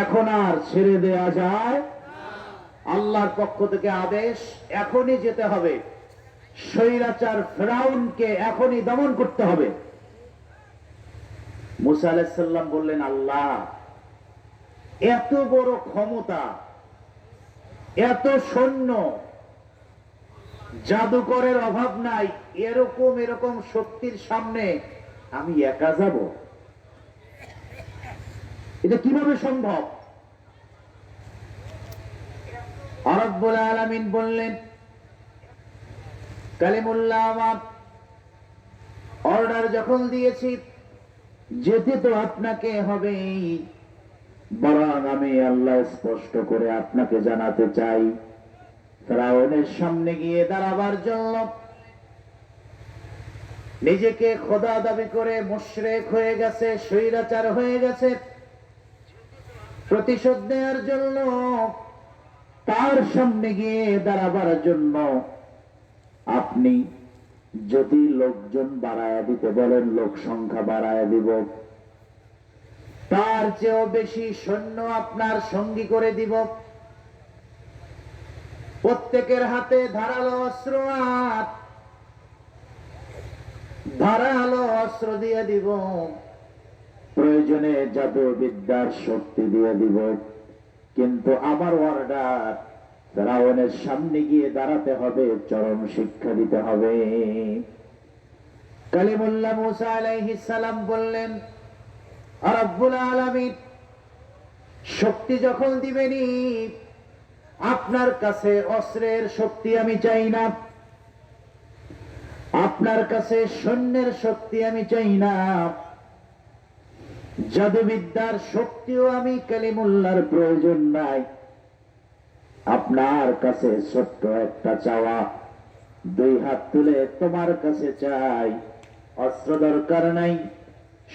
এখন আর ছেড়ে দেয়া যায়? আল্লাহর পক্ষ থেকে আদেশ, এখনই যেতে হবে। স্বৈরাচার ফেরাউনকে এখনই দমন করতে হবে। মুসা আলাইহিস সালাম বললেন, আল্লাহ, এত বড় ক্ষমতা, এত সৈন্য, জাদুকরের অভাব নাই, এরকম শক্তির সামনে আমি একা যাব? এটা কিভাবে সম্ভব? রব্বুল আলামিন বললেন, কালিমুল্লাহ, আমার অর্ডার যখন দিয়েছি, যেতে তো আপনাকে হবেই, বরং আমি আল্লাহ স্পষ্ট করে আপনাকে জানাতে চাই, ফেরাউনের সামনে গিয়ে দাঁড়াবার জন্য নিজেকে খোদা দাবি করে মুশরিক হয়ে গেছে, স্বৈরাচার হয়ে গেছে, প্রতিশোধ নেওয়ার জন্য, তার সামনে গিয়ে দাঁড়াবার জন্য আপনি যদি লোকজন বাড়ায়া দিতে বলেন, লোক সংখ্যা বাড়ায়া দিব, তার চেয়েও বেশি সৈন্য আপনার সঙ্গী করে দিব, প্রত্যেকের হাতে ধারালো অস্ত্র, আর ধারালো অস্ত্র দিয়ে দিব, প্রয়োজনে জাদু বিদ্যার শক্তি দিয়ে দিব, কিন্তু আমার অর্ডার, ফেরাউনের সামনে গিয়ে দাঁড়াতে হবে, চরম শিক্ষা দিতে হবে। কালিমুল্লাহ মুসা আলাইহিস সালাম বললেন, রব্বুল আলামিন শক্তি যখন দিবেনি, আপনার কাছে অস্ত্রের শক্তি আমি চাই না, আপনার কাছে সৈন্যের শক্তি আমি চাই না, জাদুবিদ্যার শক্তিও আমি কালিমুল্লাহর প্রয়োজন নাই। আপনার কাছে ছোট্ট একটা চাওয়া, দুই হাত তুলে তোমার কাছে চাই, অস্ত্র দরকার নাই,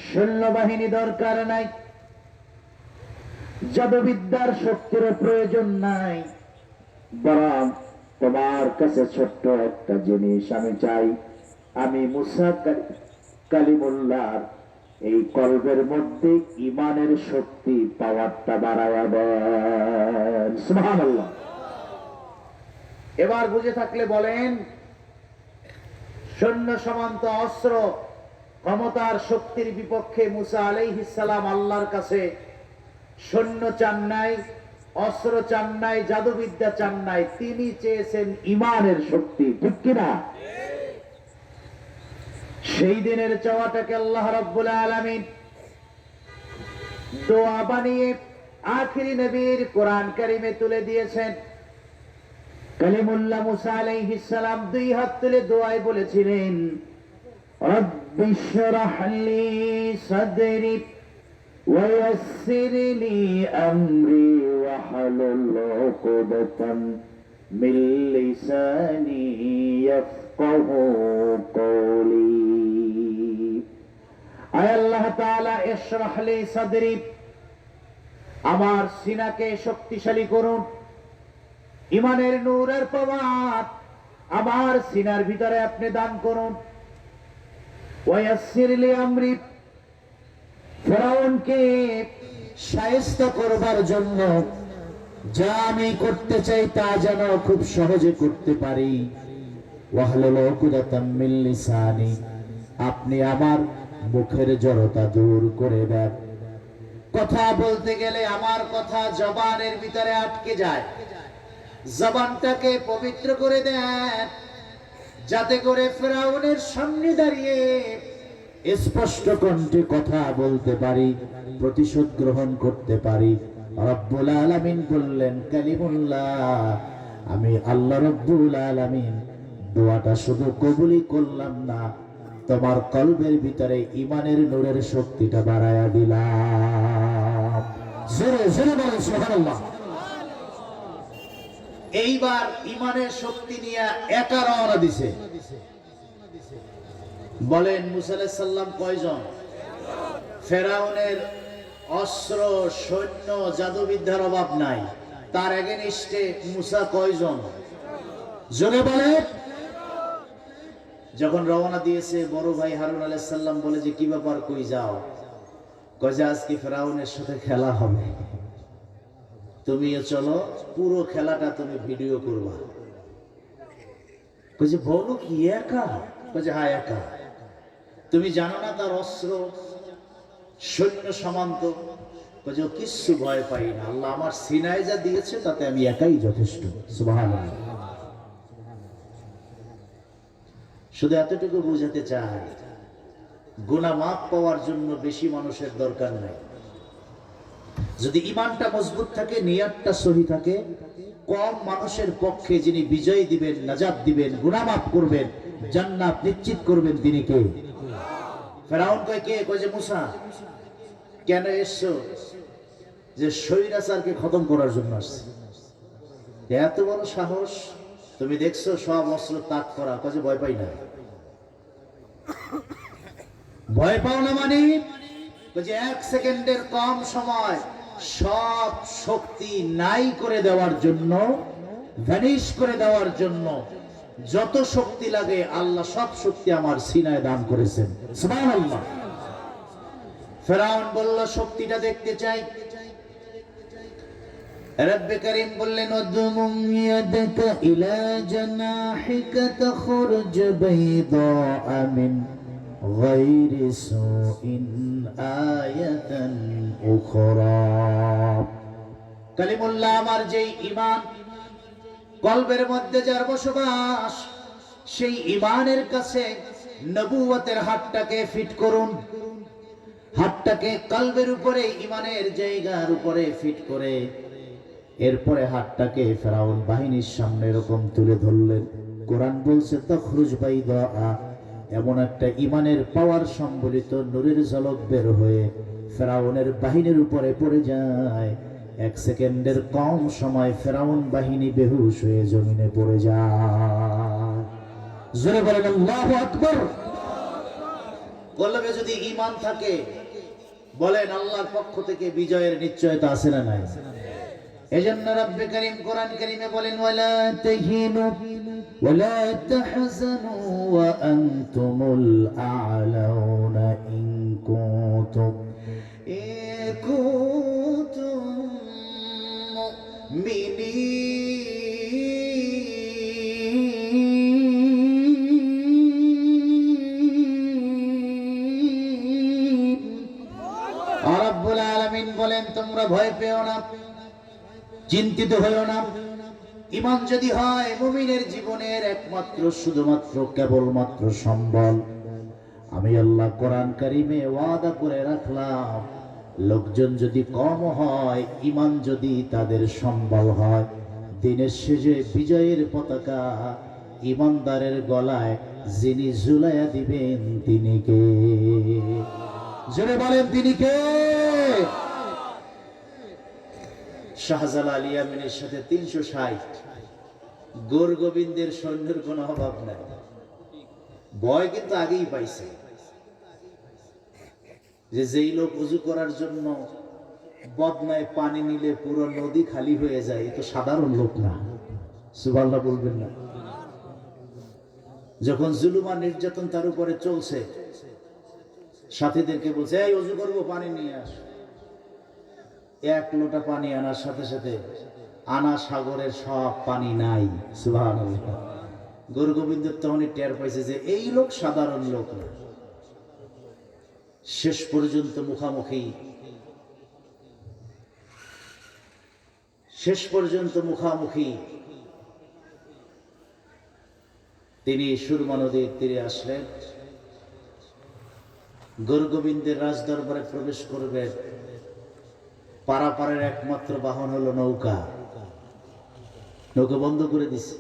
সৈন্যবাহিনী দরকার নাই, জাদুবিদ্যার শক্তির প্রয়োজন নাই, বরং তোমার কাছে ছোট্ট একটা জিনিস আমি চাই, আমি মুসা কালিমুল্লাহর এই কলবের মধ্যে ইমানের শক্তি, পাওয়ারটা বাড়ায়া দেন। সুবহানাল্লাহ। এবার বুঝে থাকলে বলেন, সৈন্য সমান্ত অস্ত্র, ক্ষমতার শক্তির বিপক্ষে মুসা আলাইহিস সালাম আল্লাহর কাছে সৈন্য চান নাই, অস্ত্র চান নাই, জাদুবিদ্যা চান নাই, তিনি চেয়েছেন ইমানের শক্তি, ঠিক কিনা? সেই দিনের চাওয়াটাকে আল্লাহ রাব্বুল আলামিন দোয়া বানিয়ে আখিরি নবীর কোরআন কারিমে তুলে দিয়েছেন। কালিমুল্লাহ মুসা আলাইহিস সালাম দুই হাত তুলে দোয়ায় বলেছিলেন, রব্বি শরহ লি সাদরি ওয়া ইয়াসসির লি আমরি ওয়াহলুল উকদাতাম মিন লিসানি ইয়াফকাহু কওলি। আয় আল্লাহ তাআলা, ইশরাহ লি সাদরি, আমার সিনাকে শক্তিশালী করুন, ইমানের নূরের প্রভাব আমার সিনার ভিতরে আপনি দান করুন। ওয়ায়াসসির লি আমরি, ফেরাউনকে শায়েস্তা করবার জন্য যা আমি করতে চাই তা যেন খুব সহজে করতে পারি। ওয়াহলুল উকদাতাম মিন লিসানি, আপনি আমার মুখের জড়তা দূর করে দেন। কথা বলতে গেলে আমার কথা জবানের ভিতরে আটকে যায়, জবানটাকে পবিত্র করে দেন, যাতে করে ফেরাউনের সামনে দাঁড়িয়ে স্পষ্ট কণ্ঠে কথা বলতে পারি, প্রতিশোধ গ্রহণ করতে পারি। রব্বুল আলামিন বললেন, কালিমুল্লাহ, আমি আল্লাহ রব্বুল আলামিন দোয়াটা শুধু কবুলই করলাম না, তোমার কলবের ভিতরে ইমানের নূরের শক্তিটা বাড়ায়া দিলাম। জোরে জোরে বলেন সুবহানাল্লাহ। এইবার ইমানের শক্তি নিয়ে একা রওনা দিছে। বলেন মুসা আলাইহিস সালাম কয়জন? ফেরাউনের অস্ত্র, সৈন্য, জাদুবিদ্যার অভাব নাই, তার এগেনিস্টে মুসা কয়জন? জোরে বলে। যখন রওনা দিয়েছে, বড় ভাই হারুন আলাইহিস সালাম বলে যে, কি ব্যাপার, কই যাও? কয় যে আজকে ফেরাউনের সাথে খেলা হবে। তুমিও চলো, পুরো খেলাটা তুমি ভিডিও করবা। বলছে বলো কি একা? বলছে হ্যাঁ একা। তুমি জানো না তার অস্ত্র সৈন্য সমান্ত? বলছে ও কিচ্ছু ভয় পাই না, আল্লাহ আমার সিনায় যা দিয়েছে তাতে আমি একাই যথেষ্ট। সুবহানাল্লাহ। শুধু এতটুকু বুঝাতে চাই, গুনাহ মাফ পাওয়ার জন্য বেশি মানুষের দরকার নাই। যদি ঈমানটা মজবুত থাকে, নিয়তটা সহি থাকে, কম মানুষের পক্ষে যিনি বিজয় দিবেন, নাজাত দিবেন, গুনাহ মাফ করবেন, জান্নাত নিশ্চিত করবেন, তিনি কে? ফেরাউন কয় কে? কয় যে মুসা। কেন এসছো? যে স্বৈরাচারকে খতম করার জন্য আসছে। এত বড় সাহস! তুমি দেখছো সব অস্ত্র তাক করা। কয় যে ভয় পাই না। ভয় পাও না মানে? যে এক সেকেন্ডের কম সময় সব শক্তি নাই করে দেওয়ার জন্য, ভ্যানিশ করে দেওয়ার জন্য যত শক্তি লাগে আল্লাহ সব শক্তি আমার সিনায় দান করেছেন। সুবহানাল্লাহ। ফেরাউন বলল শক্তিটা দেখতে চাই। রব্বে করিম বললেন উদমুম ইয়াদাকা ইলা জানাহিকা তখরুজ বাইদা মিন গায়রি সুইন আয়াতান উখরা। কালিমুল্লাহ, আমার যেই ঈমান কলবের মধ্যে যার বসবাস, সেই ঈমানের কাছে নবুয়তের হাতটাকে ফিট করুন। হাতটাকে কলবের উপরে, ঈমানের জায়গার উপরে ফিট করে এরপরে হাতটাকে ফেরাউন বাহিনীর সামনে এরকম তুলে ধরলেন। কোরআন বলছে তখরুজ বাইদা, এমন একটা ঈমানের পাওয়ার সম্বলিত নূরের ঝলক বের হয়ে ফেরাউনের বাহিনীর উপরে পড়ে যায়। এক সেকেন্ডের কম সময় ফেরাউন বাহিনী বেহুশ হয়ে জমিনে পড়ে যায়। জোরে বলেন আল্লাহু আকবার। কলবে যদি ঈমান থাকে, বলেন আল্লাহর পক্ষ থেকে বিজয়ের নিশ্চয়তা আছে না নাই? এজন্য রব্বে করিম কোরআন কারীমে বলেন ওয়ালা তাহিনু ওয়ালা তাহজানু ওয়া আনতুমুল আ'লাউনা ইন কুনতুম মুমিনিন। রব্বুল আলামিন বলেন তোমরা ভয় পেও না, চিন্তিত হইও না। ঈমান যদি হয় মুমিনের জীবনের একমাত্র শুধুমাত্র কেবলমাত্র সম্বল, আমি আল্লাহ কোরআন কারীমে ওয়াদা করে রাখলাম, লোকজন যদি কম হয়, ঈমান যদি তাদের সম্বল হয়, দিনের শেষে বিজয়ের পতাকা ঈমানদারের গলায় যিনি ঝুলাইয়া দিবেন তিনি কে? জোরে বলেন তিনি কে? শাহজালাল ইয়ামিনের সাথে 360 গোর গোবিন্দের সৈন্যের কোনো অভাব নাই। ভয় কিন্তু আগেই পাইছে যে যেই লোক উজু করার জন্য বদনায় পানি নিলে পুরো নদী খালি হয়ে যায়, এ তো সাধারণ লোক না। সুবহানাল্লাহ বলবেন না? যখন জুলুম আর নির্যাতন তার উপরে চলছে, সাথীদেরকে বলছে এই উজু করবো, পানি নিয়ে আস। এক লোটা পানি আনার সাথে সাথে আনা সাগরের সব পানি নাই। সুবহানাল্লাহ। গুরু গোবিন্দ তখনই টের পাইছে যে এই লোক সাধারণ লোক না। শেষ পর্যন্ত মুখামুখি তিনি সুরমা নদীর তীরে আসলেন। গুরু গোবিন্দের রাজদরবারে প্রবেশ করবেন। পারাপারের একমাত্র বাহন হলো নৌকা। নৌকা বন্ধ করে দিছে।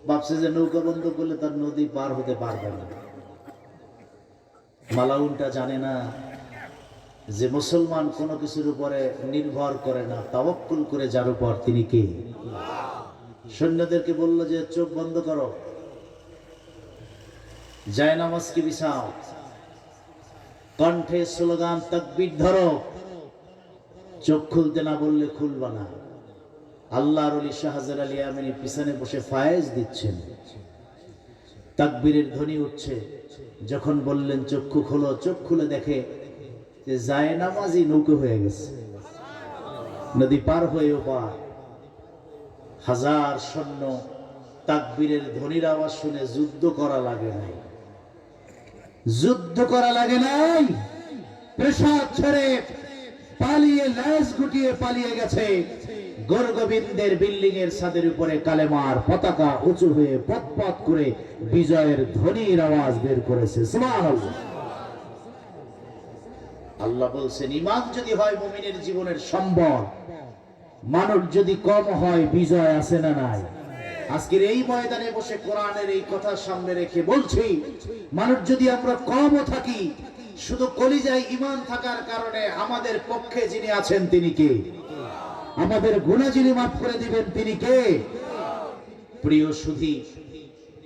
ভাবছে যে নৌকা বন্ধ করলে তার নদী পার হতে পারবে না। মালাউনটা জানে না যে মুসলমান কোনো কিছুর উপরে নির্ভর করে না, তাওয়াক্কুল করে যার উপর, তিনি কে? সৈন্যদেরকে বলল যে চোখ বন্ধ করো, জায়নামাজকে বিছাও, কণ্ঠে স্লোগান তাকবীর ধরো। চোখ খুলতে না বললে খুলবা না। আল্লাহর ওলি শাহজালাল ইয়ামানী পিছনে বসে ফায়েজ দিচ্ছেন, তাকবীরের ধ্বনি উঠছে। যখন বললেন চক্ষু খোলো, চোখ খুলে দেখে যে জায়নামাজই নৌকা হয়ে গেছে। নদী পার হয়েও পার, হাজার সৈন্য তাকবীরের ধ্বনির আওয়াজ শুনে যুদ্ধ করা লাগে নাই, যুদ্ধ করা লাগে নাই। প্রাসাদ ছেড়ে পালিয়ে, লেজ গুটিয়ে পালিয়ে গেছে। গোরগোবিন্দের বিল্ডিং এর ছাদের উপরে কালেমার পতাকা উঁচু হয়ে পথ করে বিজয়ের ধ্বনির আওয়াজ বের করেছে। সুবহানাল্লাহ। আল্লাহ বলছেন, ঈমান যদি হয় মুমিনের জীবনের সম্বল, মানুষ যদি কম হয়, বিজয় আছে না নাই? আজকের এই ময়দানে বসে কোরআনের এই কথা সামনে রেখে বলছি, মানুষ যদি আমরা কমও থাকি, শুধু কলিজায় ঈমান থাকার কারণে আমাদের পক্ষে যিনি আছেন তিনি কে? আমাদের গুনাহ যিনি মাফ করে দিবেন তিনি কে? প্রিয় সুধী,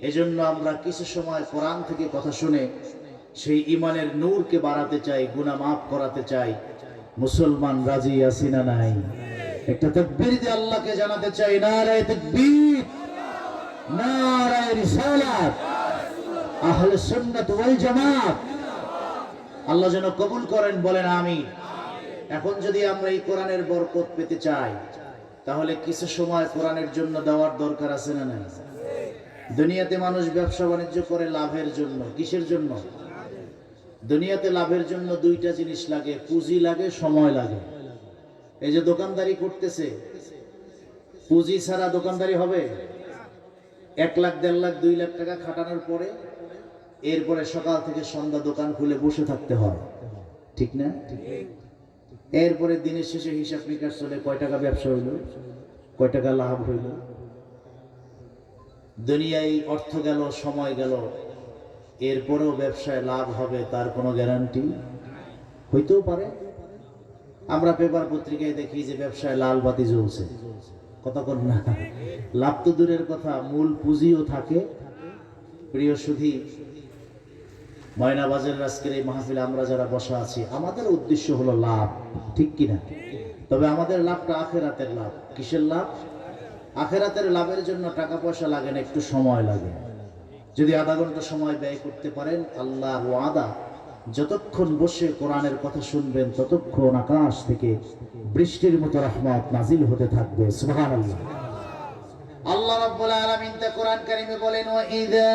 এজন্য আমরা কিছু সময় কোরআন থেকে কথা শুনে সেই ঈমানের নূরকে বাড়াতে চাই, গুনাহ মাফ করাতে চাই। মুসলমান রাজি আছি না নাই? একটা তাকবীর দিয়ে আল্লাহকে জানাতে চাই, নারায়ে তাকবীর, নারায়ে রিসালাত, আহলে সুন্নাত ওয়াল জামাত। আল্লাহ যেন কবুল করেন, বলেন আমিন। এখন যদি আমরা এই কোরআনের বরকত পেতে চাই, তাহলে কিছু সময় কোরআনের জন্য দেওয়ার দরকার আছে না নাই? দুনিয়াতে মানুষ ব্যবসা বাণিজ্য করে লাভের জন্য। কিসের জন্য? দুনিয়াতে লাভের জন্য দুইটা জিনিস লাগে, পুঁজি লাগে, সময় লাগে। এই যে দোকানদারি করতেছে, পুঁজি ছাড়া দোকানদারি হবে? 1 লাখ, 1.5 লাখ, 2 লাখ টাকা খাটানোর পরে এরপরে সকাল থেকে সন্ধ্যা দোকান খুলে বসে থাকতে হয়, ঠিক না? এরপরে দিনের শেষে হিসাব নিকাশ চলে, কয় টাকা ব্যবসা হইল, কয় টাকা লাভ হইল। দুনিয়ায় অর্থ গেল, সময় গেল, এরপরেও ব্যবসায় লাভ হবে তার কোনো গ্যারান্টি হইতেও পারে। আমরা পেপার পত্রিকায় দেখি যে ব্যবসায় লাল বাতি জ্বলছে, কতক্ষণ না, লাভ তো দূরের কথা, মূল পুঁজিও থাকে। প্রিয় সুধী, ময়নাবাজারের আজকের এই মাহফিলে আমরা যারা বসা আছি, আমাদের উদ্দেশ্য হলো লাভ, ঠিক কিনা? তবে আমাদের লাভটা আখেরাতের লাভ। কিসের লাভ? আখেরাতের লাভের জন্য টাকা পয়সা লাগে না, একটু সময় লাগে। যদি আধা ঘন্টা সময় ব্যয় করতে পারেন, আল্লাহ ওয়াদা, যতক্ষণ বসে কোরআনের কথা শুনবেন ততক্ষণ আকাশ থেকে বৃষ্টির মতো রহমত নাজিল হতে থাকবে। সুবহানাল্লাহ। আল্লাহ রাব্বুল আলামিন তা কোরআন কারীমে বলেন, ওয়া ইযা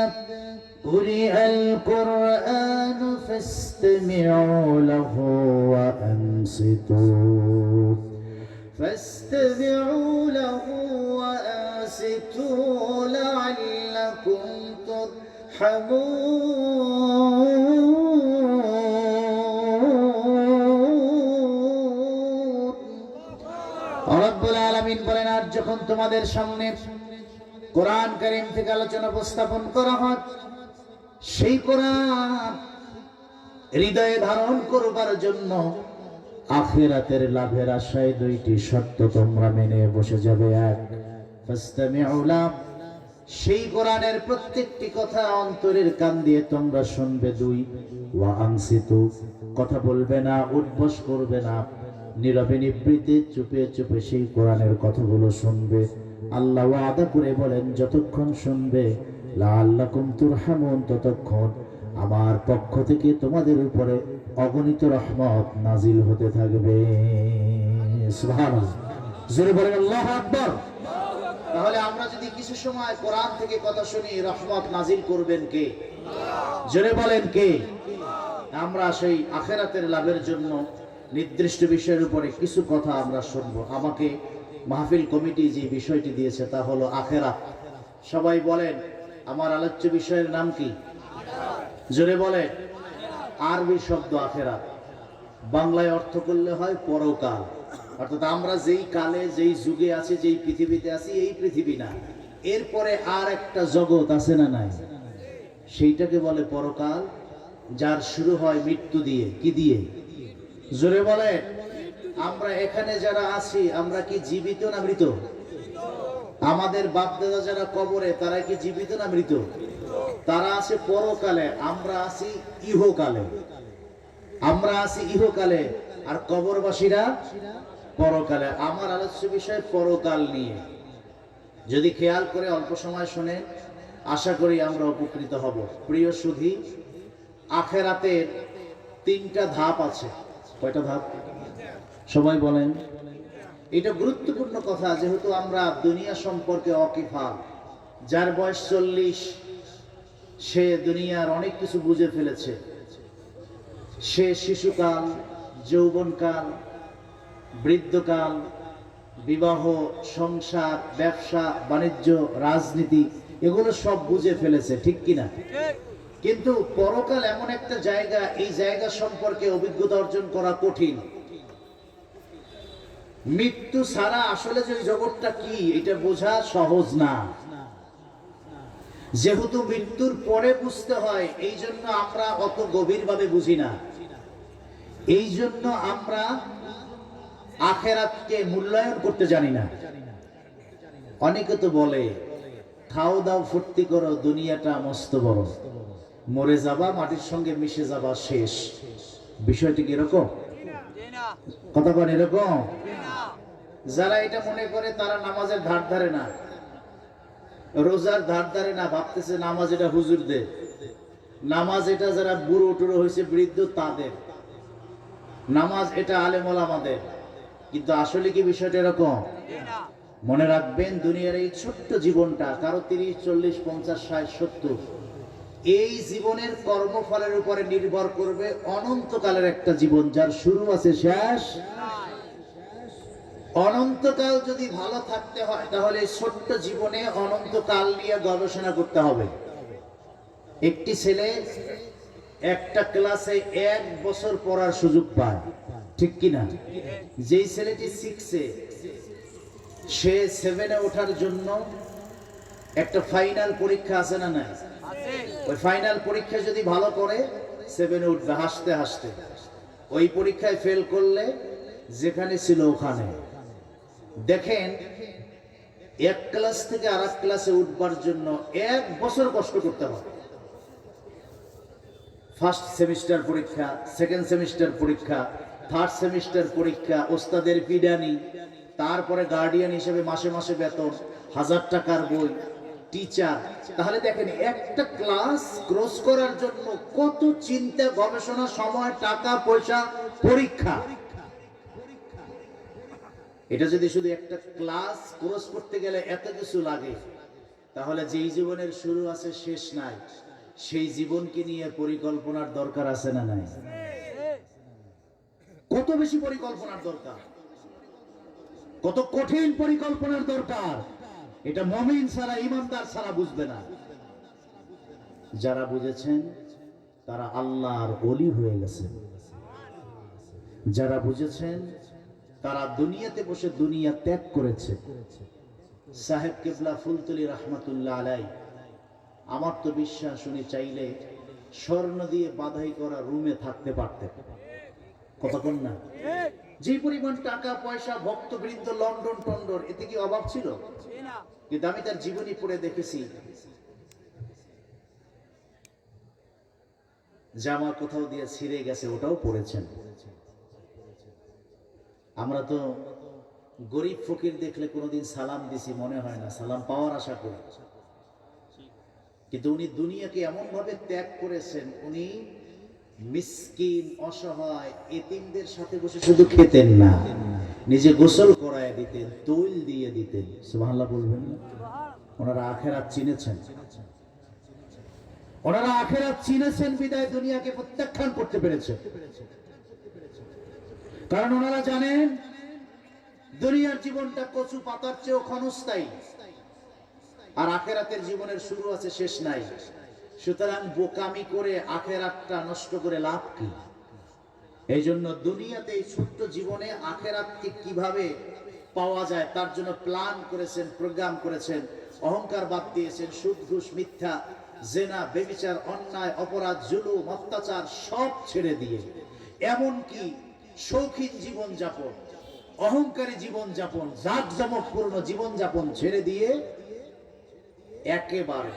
কুরিআল কুরআন ফাসতামিউ লাহু ওয়া আনসিতু فاستمعوا له وأنصتوا لعلكم ترحمون। রব্বুল আলামিন বলেন, আর যখন তোমাদের সামনে কোরআন কারীম থেকে আলোচনা উপস্থাপন করা হয়, সেই কোরআন হৃদয়ে ধারণ করবার জন্য আখিরাতের লাভের আশায় 2টি শর্ত তোমরা মেনে বসে যাবে। 1, ফাসতামিউ লাহু, সেই কোরআনের প্রত্যেকটি কথা অন্তরের কান দিয়ে তোমরা শুনবে। 2, ওয়া আনসিতু, কথা বলবে না, উঠবস করবে না, নীরবে নিভৃতে চুপে চুপে সেই কোরআনের কথাগুলো শুনবে। আল্লাহ ওয়াদা করে বলেন, যতক্ষণ শুনবে লাআল্লাকুম তুরহামুন, ততক্ষণ আমার পক্ষ থেকে তোমাদের উপরে অগণিত রহমত নাজিল হতে থাকবে। সুবহানাল্লাহ। জোরে বলেন আল্লাহু আকবার। তাহলে আমরা যদি কিছু সময় কোরআন থেকে কথা শুনি, রহমত নাজিল করবেন কে? জোরে বলেন কে? আমরা সেই আখিরাতের লাভের জন্য নির্দিষ্ট বিষয়ের উপরে কিছু কথা আমরা শুনবো। আমাকে মাহফিল কমিটি যে বিষয়টি দিয়েছে তা হলো আখিরাত। সবাই বলেন, আমার আলোচ্য বিষয়ের নাম কি? জোরে বলেন। আরবি শব্দ আখিরাত, বাংলায় অর্থ করলে হয় পরকাল। অর্থাৎ আমরা যেই কালে, যেই যুগে আছি, যেই পৃথিবীতে আছি, এই পৃথিবী না, এরপরে আর একটা জগৎ আছে না নাই, সেইটাকে বলে পরকাল, যার শুরু হয় মৃত্যু দিয়ে। কি দিয়ে? জোরে বলে। আমরা এখানে যারা আছি, আমরা কি জীবিত না মৃত? আমাদের বাপদাদা যারা কবরে, তারা কি জীবিত না মৃত? তারা আছে পরকালে, আমরা আছি ইহকালে। আমরা আছি ইহকালে, আর কবরবাসীরা পরকালে। আমার আলোচ্য বিষয় পরকাল নিয়ে। যদি খেয়াল করে অল্প সময় শুনেন, আশা করি আমরা উপকৃত হব। প্রিয় সুধী, আখিরাতের 3টা ধাপ আছে। কয়টা ধাপ? সবাই বলেন। এটা গুরুত্বপূর্ণ কথা, যেহেতু আমরা দুনিয়া সম্পর্কে ওয়াকিফাল। যার বয়স 40, সে দুনিয়ার অনেক কিছু বুঝে ফেলেছে। সে শিশুকাল, যৌবনকাল, বৃদ্ধকাল, বিবাহ, সংসার, ব্যবসা বাণিজ্য, রাজনীতি, এগুলো সব বুঝে ফেলেছে, ঠিক কিনা? কিন্তু পরকাল এমন একটা জায়গা, এই জায়গা সম্পর্কে অভিজ্ঞতা অর্জন করা কঠিন। মৃত্যু ছাড়া আসলে যে জগৎটা কি, এটা বোঝা সহজ না। যেহেতু মৃত্যুর পরে বুঝতে হয়, এই জন্য আমরা অত গভীরভাবে বুঝি না। এই জন্য আমরা আখেরাতকে মূল্যায়ন করতে জানি না। অনেকে তো বলে, খাও দাও ফুর্তি করো, দুনিয়াটা মস্ত বড়, মরে যাবা, মাটির সঙ্গে মিশে যাবা, শেষ। বিষয়টি কি এরকম? কথা বলেন এরকম? যারা এটা মনে করে তারা নামাজের ধার ধারে না, রোজার ধার ধারে না, ভাবতেছে নামাজ এটা হুজুরদের, নামাজ এটা যারা বুড়ো টুড়ো হয়েছে, বৃদ্ধ, তাদের নামাজ, এটা আলেম ওলামাদের। কিন্তু আসলে কি বিষয়টা এরকম? মনে রাখবেন, দুনিয়ার এই ছোট্ট জীবনটা, কারো 30, 40, 50, 60, 70, এই জীবনের কর্মফলের উপরে নির্ভর করবে অনন্তকালের একটা জীবন, যার শুরু আছে, শেষ। অনন্তকাল যদি ভালো থাকতে হয়, তাহলে ছোট্ট জীবনে অনন্তকাল নিয়ে গবেষণা করতে হবে। একটি ছেলে একটা ক্লাসে 1 বছর পড়ার সুযোগ পায়, ঠিক কিনা? যেই ছেলেটি 6-এ, সে 7-এ ওঠার জন্য একটা ফাইনাল পরীক্ষা আছে না নাই? ওই ফাইনাল পরীক্ষা যদি ভালো করে 7-এ উঠবে হাসতে হাসতে। ওই পরীক্ষায় ফেল করলে যেখানে ছিল ওখানে। দেখেন, এক ক্লাস থেকে আরেক ক্লাসে উঠবার জন্য 1 বছর কষ্ট করতে হবে। ফার্স্ট সেমিস্টার পরীক্ষা, সেকেন্ড সেমিস্টার পরীক্ষা, থার্ড সেমিস্টার পরীক্ষা, ওস্তাদের পিডানি, তারপরে গার্ডিয়ান হিসেবে মাসে মাসে বেতন, 1000 টাকার বই, টিচার। তাহলে দেখেন, একটা ক্লাস ক্রস করার জন্য কত চিন্তা, গবেষণা, সময়, টাকা পয়সা, পরীক্ষা। এটা যদি শুধু একটা ক্লাস ক্রস করতে গেলে এত কিছু লাগে, তাহলে যেই জীবনের শুরু আছে, শেষ নাই, সেই জীবনকে নিয়ে পরিকল্পনার দরকার আছে না নাই? কত বেশি পরিকল্পনার দরকার, কত কঠিন পরিকল্পনার দরকার, এটা মুমিন ছাড়া, ইমানদার ছাড়া বুঝবে না। যারা বুঝেছেন তারা আল্লাহর ওলি হয়ে গেছে। যারা বুঝেছেন তারা দুনিয়াতে বসে দুনিয়া ত্যাগ করেছে। সাহেব কেবলা ফুলতলি রহমাতুল্লাহ আলাই, আমার তো বিশ্বাস উনি চাইলে স্বর্ণ দিয়ে বাধাই করা রুমে থাকতে পারতেন। কতক্ষণ না? যে পরিমাণ টাকা পয়সা, ভক্তবৃন্দ, লন্ডন টন্ডন, এতে কি অভাব ছিল? কিন্তু আমি তার জীবনী পড়ে দেখেছি, জামা কোথাও দিয়ে ছিঁড়ে গেছে, ওটাও পড়েছেন। আমরা তো গরিব ফকির দেখলে কোনোদিন সালাম দিছি মনে হয় না, সালাম পাওয়ার আশা করি। কিন্তু উনি দুনিয়াকে এমন ভাবে ত্যাগ করেছেন, উনি মিসকিন, অসহায়, এতিমদের সাথে বসে শুধু খেতেন না, নিজে গোসল করায় দিতেন, তৈল দিয়ে দিতেন। সুবহানাল্লাহ বলবেন না? ওনারা আখেরাত চিনেছেন। ওনারা আখেরাত চিনেছেন বিদায় দুনিয়াকে প্রত্যাখ্যান করতে পেরেছে। কারণ ওনারা জানেন দুনিয়ার জীবনটা কচু পাতার চেয়েও ক্ষণস্থায়ী, আর আখেরাতের জীবনের শুরু আছে, শেষ নাই। সুতরাং বোকামি করে আখেরাতটা নষ্ট করে লাভ কি? এই জন্য দুনিয়াতে এই ছোট্ট জীবনে আখেরাতকে কিভাবে পাওয়া যায় তার জন্য প্ল্যান করেছেন, প্রোগ্রাম করেছেন। অহংকার বাদ দিয়েছেন, সুদ ঘুষ মিথ্যা জেনা বেবিচার অন্যায় অপরাধ জুলুম অত্যাচার সব ছেড়ে দিয়ে, এমনকি শৌখিন জীবন যাপন, অহংকারী জীবন যাপন, জাঁকজমকপূর্ণ জীবন যাপন ছেড়ে দিয়ে একেবারে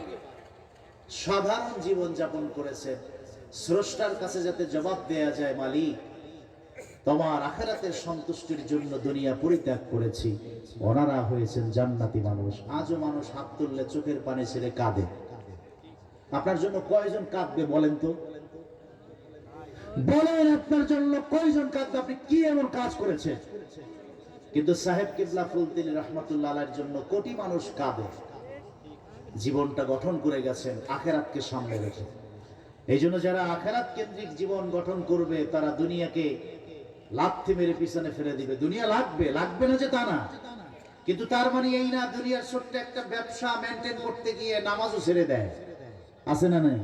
সাধারণ জীবন যাপন করেছেন। স্রষ্টার কাছে যাতে জবাব দেয়া যায়, মালিক তোমার আখিরাতের সন্তুষ্টির জন্য দুনিয়া পরিত্যাগ করেছি। ওনারা হয়েছেন জান্নাতি মানুষ। আজও মানুষ হাত তুললে চোখের পানি ছেড়ে কাঁদে। আপনার জন্য কয়জন কাঁদবে বলেন তো? বলেন, আপনার জন্য কয়জন কাঁদবে? আপনি কি এমন কাজ করেছেন? কিন্তু সাহেব কিবলা ফুলতিলি রহমাতুল্লাহ আলাইহির জন্য কোটি মানুষ কাঁদে। জীবনটা গঠন করে গেছেন আখেরাতকে সামনে রেখে। এই জন্য যারা আখেরাত কেন্দ্রিক জীবন গঠন করবে তারা দুনিয়াকে লাথি মেরে পিছনে ফেলে দিবে। দুনিয়া লাগবে, লাগবে না যে তা না, কিন্তু তার মানে এই না দুনিয়ার ছোট্ট একটা ব্যবসা মেনটেন করতে গিয়ে নামাজও ছেড়ে দেয়। আছে না নাই?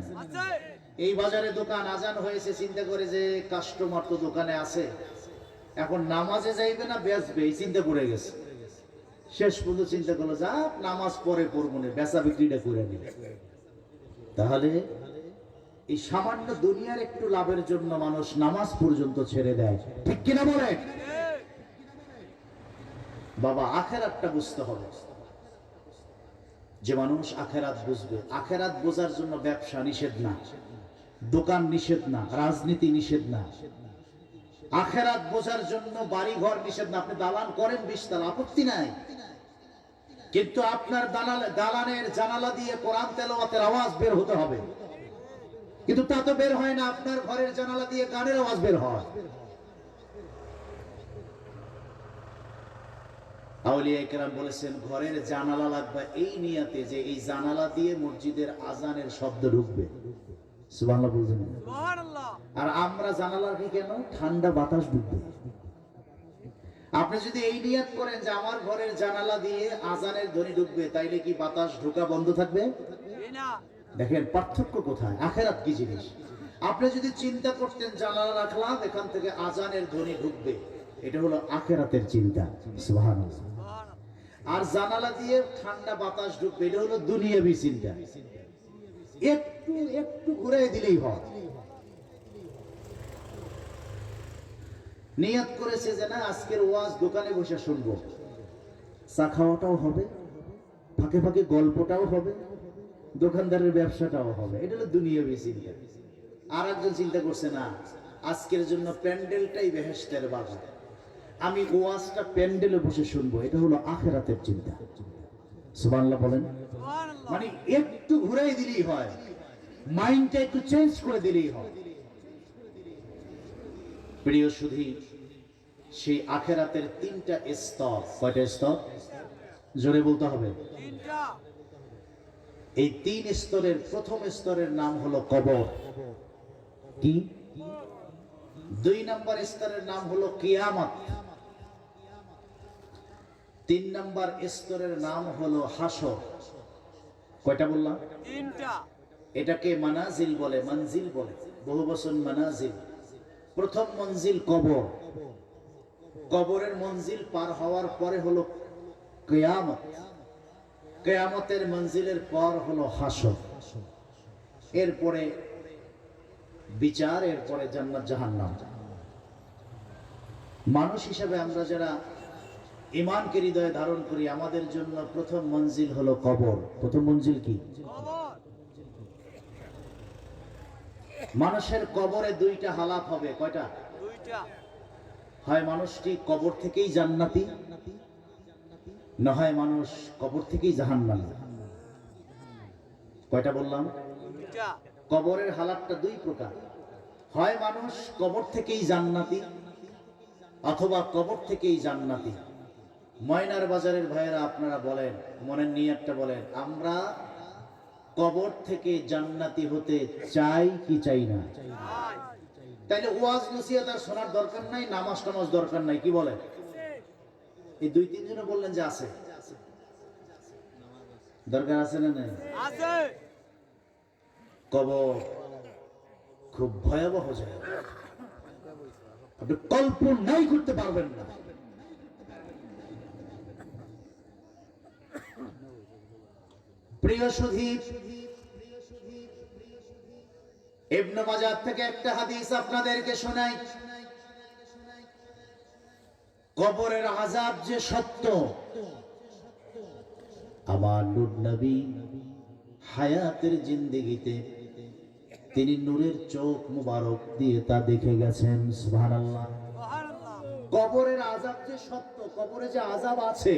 এই বাজারে দোকান আজান হয়েছে, চিন্তা করে যে কাস্টমার তো দোকানে আছে, এখন নামাজে যাইবে না বেচবে, এই চিন্তা করে গেছে। শেষ পর্যন্ত চিন্তা করলো যা নামাজ পরে পড়বো না, বেচা বিক্রিটা করে নিবে। তাহলে এই সামান্য দুনিয়ার একটু লাভের জন্য মানুষ নামাজ পর্যন্ত ছেড়ে দেয়, ঠিক কিনা বলে? বাবা আখেরাতটা বুঝতে হবে। যে মানুষ আখেরাত বুঝবে, আখেরাত বোঝার জন্য ব্যবসা নিষেধ না, দোকান নিষেধ না, রাজনীতি নিষেধ না। আখেরাত বোঝার জন্য বাড়ি ঘর নিষেধ না। আপনি দালান করেন 20 তলা, আপত্তি নাই, কিন্তু আপনার দালানের জানালা দিয়ে কোরআন তেলাওয়াতের আওয়াজ বের হতে হবে। কিন্তু তা তো বের হয় না, আপনার ঘরের জানালা দিয়ে গানের আওয়াজ বের হয়। আউলিয়া কেরাম বলেছেন ঘরের জানালা লাগবে এই নিয়াতে যে এই জানালা দিয়ে মসজিদের আজানের শব্দ ঢুকবে। সুবহানাল্লাহ বলছেন। আর আমরা জানালা রাখি কেন? ঠান্ডা বাতাস ঢুকবে। আপনি যদি এই নিয়াত করেন যে আমার ঘরের জানালা দিয়ে আজানের ধ্বনি ঢুকবে, তাইলে কি বাতাস ঢোকা বন্ধ থাকবে? দেখেন পার্থক্য কোথায়, আখেরাত কি জিনিস। আপনি যদি চিন্তা করতেন জানালা রাখলাম এখান থেকে আজানের ধ্বনি ঢুকবে, এটা হলো আখেরাতের চিন্তা। সুবহানাল্লাহ। আর জানালা দিয়ে ঠান্ডা বাতাস ঢুকবে, এটা হলো দুনিয়াবি চিন্তা। একটু একটু ঘুরে দিলেই হয়। নিয়ত করেছে যে না আজকের ওয়াজ দোকানে বসে শুনবো, চা খাওয়াটাও হবে, ফাঁকে ফাঁকে গল্পটাও হবে, দোকানদারের ব্যবসাটাও হবে, এটা হলো দুনিয়াবি চিন্তা। আর একজন চিন্তা করছে না আজকের জন্য প্যান্ডেলটাই বেহেশতের বাগান, আমি ওয়াজটা প্যান্ডেলে বসে শুনবো, এটা হলো আখেরাতের চিন্তা। সুবহানাল্লাহ বলেন। মানে একটু ঘুরাই দিলেই হয়, মাইন্ডটা একটু চেঞ্জ করে দিলেই হয়। প্রিয় সুধী, সেই আখেরাতের 3টা স্তর। কয়টা স্তর? জোরে বলতে হবে। এই 3 স্তরের প্রথম স্তরের নাম হলো কবর। কি? 2 নম্বর স্তরের নাম হলো কিয়ামত। 3 নম্বর স্তরের নাম হলো হাসর। কয়টা বললাম? 3টা। এটাকে মানাজিল বলে, মঞ্জিল বলে, বহু বচন মানাজিল। প্রথম মঞ্জিল কবর, কবরের মঞ্জিল পার হওয়ার পরে হলো কিয়ামত, কিয়ামতের মঞ্জিলের পর হলো হাসর, এরপরে বিচার, এরপরে জান্নাত জাহান্নাম। মানুষ হিসেবে আমরা যারা ঈমানকে হৃদয়ে ধারণ করি, আমাদের জন্য প্রথম মঞ্জিল হলো কবর। প্রথম মঞ্জিল কি? মানুষের কবরে 2টা হালাত হবে। কয়টা? 2টা। হয় মানুষটি কবর থেকেই জান্নাতি, না হয় মানুষ কবর থেকেই জাহান্নামী। কয়টা বললাম? 2টা। কবরের হালাতটা 2 প্রকার, হয় মানুষ কবর থেকেই জান্নাতি অথবা কবর থেকেই জান্নাতি। ময়নার বাজারের ভাইয়েরা আপনারা বলেন, মনের নিয়তটা বলেন, আমরা কবর থেকে জান্নাতি হতে চাই কি চাই না? তাইলে ওয়াজ নসিহত আর শোনার দরকার নাই, নামাজ টামাজ দরকার নাই, কি বলেন? এই 2-3 জনে বললেন যে আছে, দরকার আছে না নাই? আছে। কবর খুব ভয়াবহ জায়গা, আপনি কল্পনাই করতে পারবেন না। প্রিয় সুধী, ইবনে মাজাহ থেকে একটা হাদিস আপনাদেরকে শোনাই। কবরের আযাব যে সত্য, আমার নূর নবী হায়াতের জিন্দেগিতে তিনি নূরের চোখ মুবারক দিয়ে তা দেখে গেছেন। সুবহানাল্লাহ। কবরের আযাব যে সত্য, কবরে যে আযাব আছে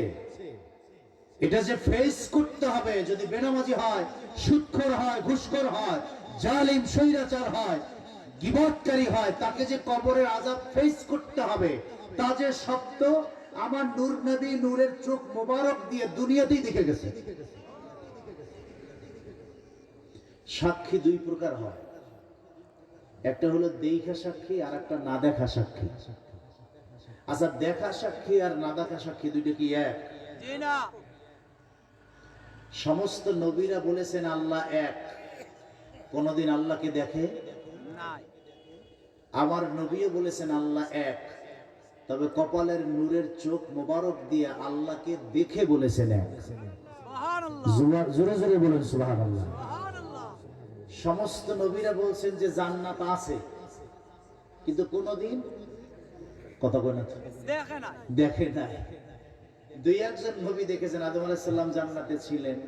এটা যে ফেস করতে হবে। যদি বেনামাজি হয়, সুদখোর হয়, ঘুষখোর হয়, জালিম স্বৈরাচার হয়, গীবতকারী হয়, তাকে যে কবরের আযাব ফেস করতে হবে তা যে সত্য, আমার নূর নবী নূরের চোখ মোবারক দিয়ে দুনিয়াতেই দেখে গেছে। সাক্ষী দুই প্রকার হয়, একটা হলো দেখা সাক্ষী আর একটা না দেখা সাক্ষী। আচ্ছা, দেখা সাক্ষী আর না দেখা সাক্ষী দুইটা কি এক? সমস্ত নবীরা বলেছেন আল্লাহ এক, কোনদিন আল্লাহকে দেখে নাই। আমার নবীও বলেছেন আল্লাহ এক, তবে কপালের নূরের চোখ মোবারক দিয়ে আল্লাহকে দেখে বলেছেন এক। জোরে জোরে বলেন সুবহানাল্লাহ। সমস্ত নবীরা বলছেন যে জান্নাত আছে, কিন্তু কোনদিন কথা বলে দেখে নাই। দুই একজন নবী দেখেছেন, আদম আলাইহিস সালাম জান্নাতে ছিলেন,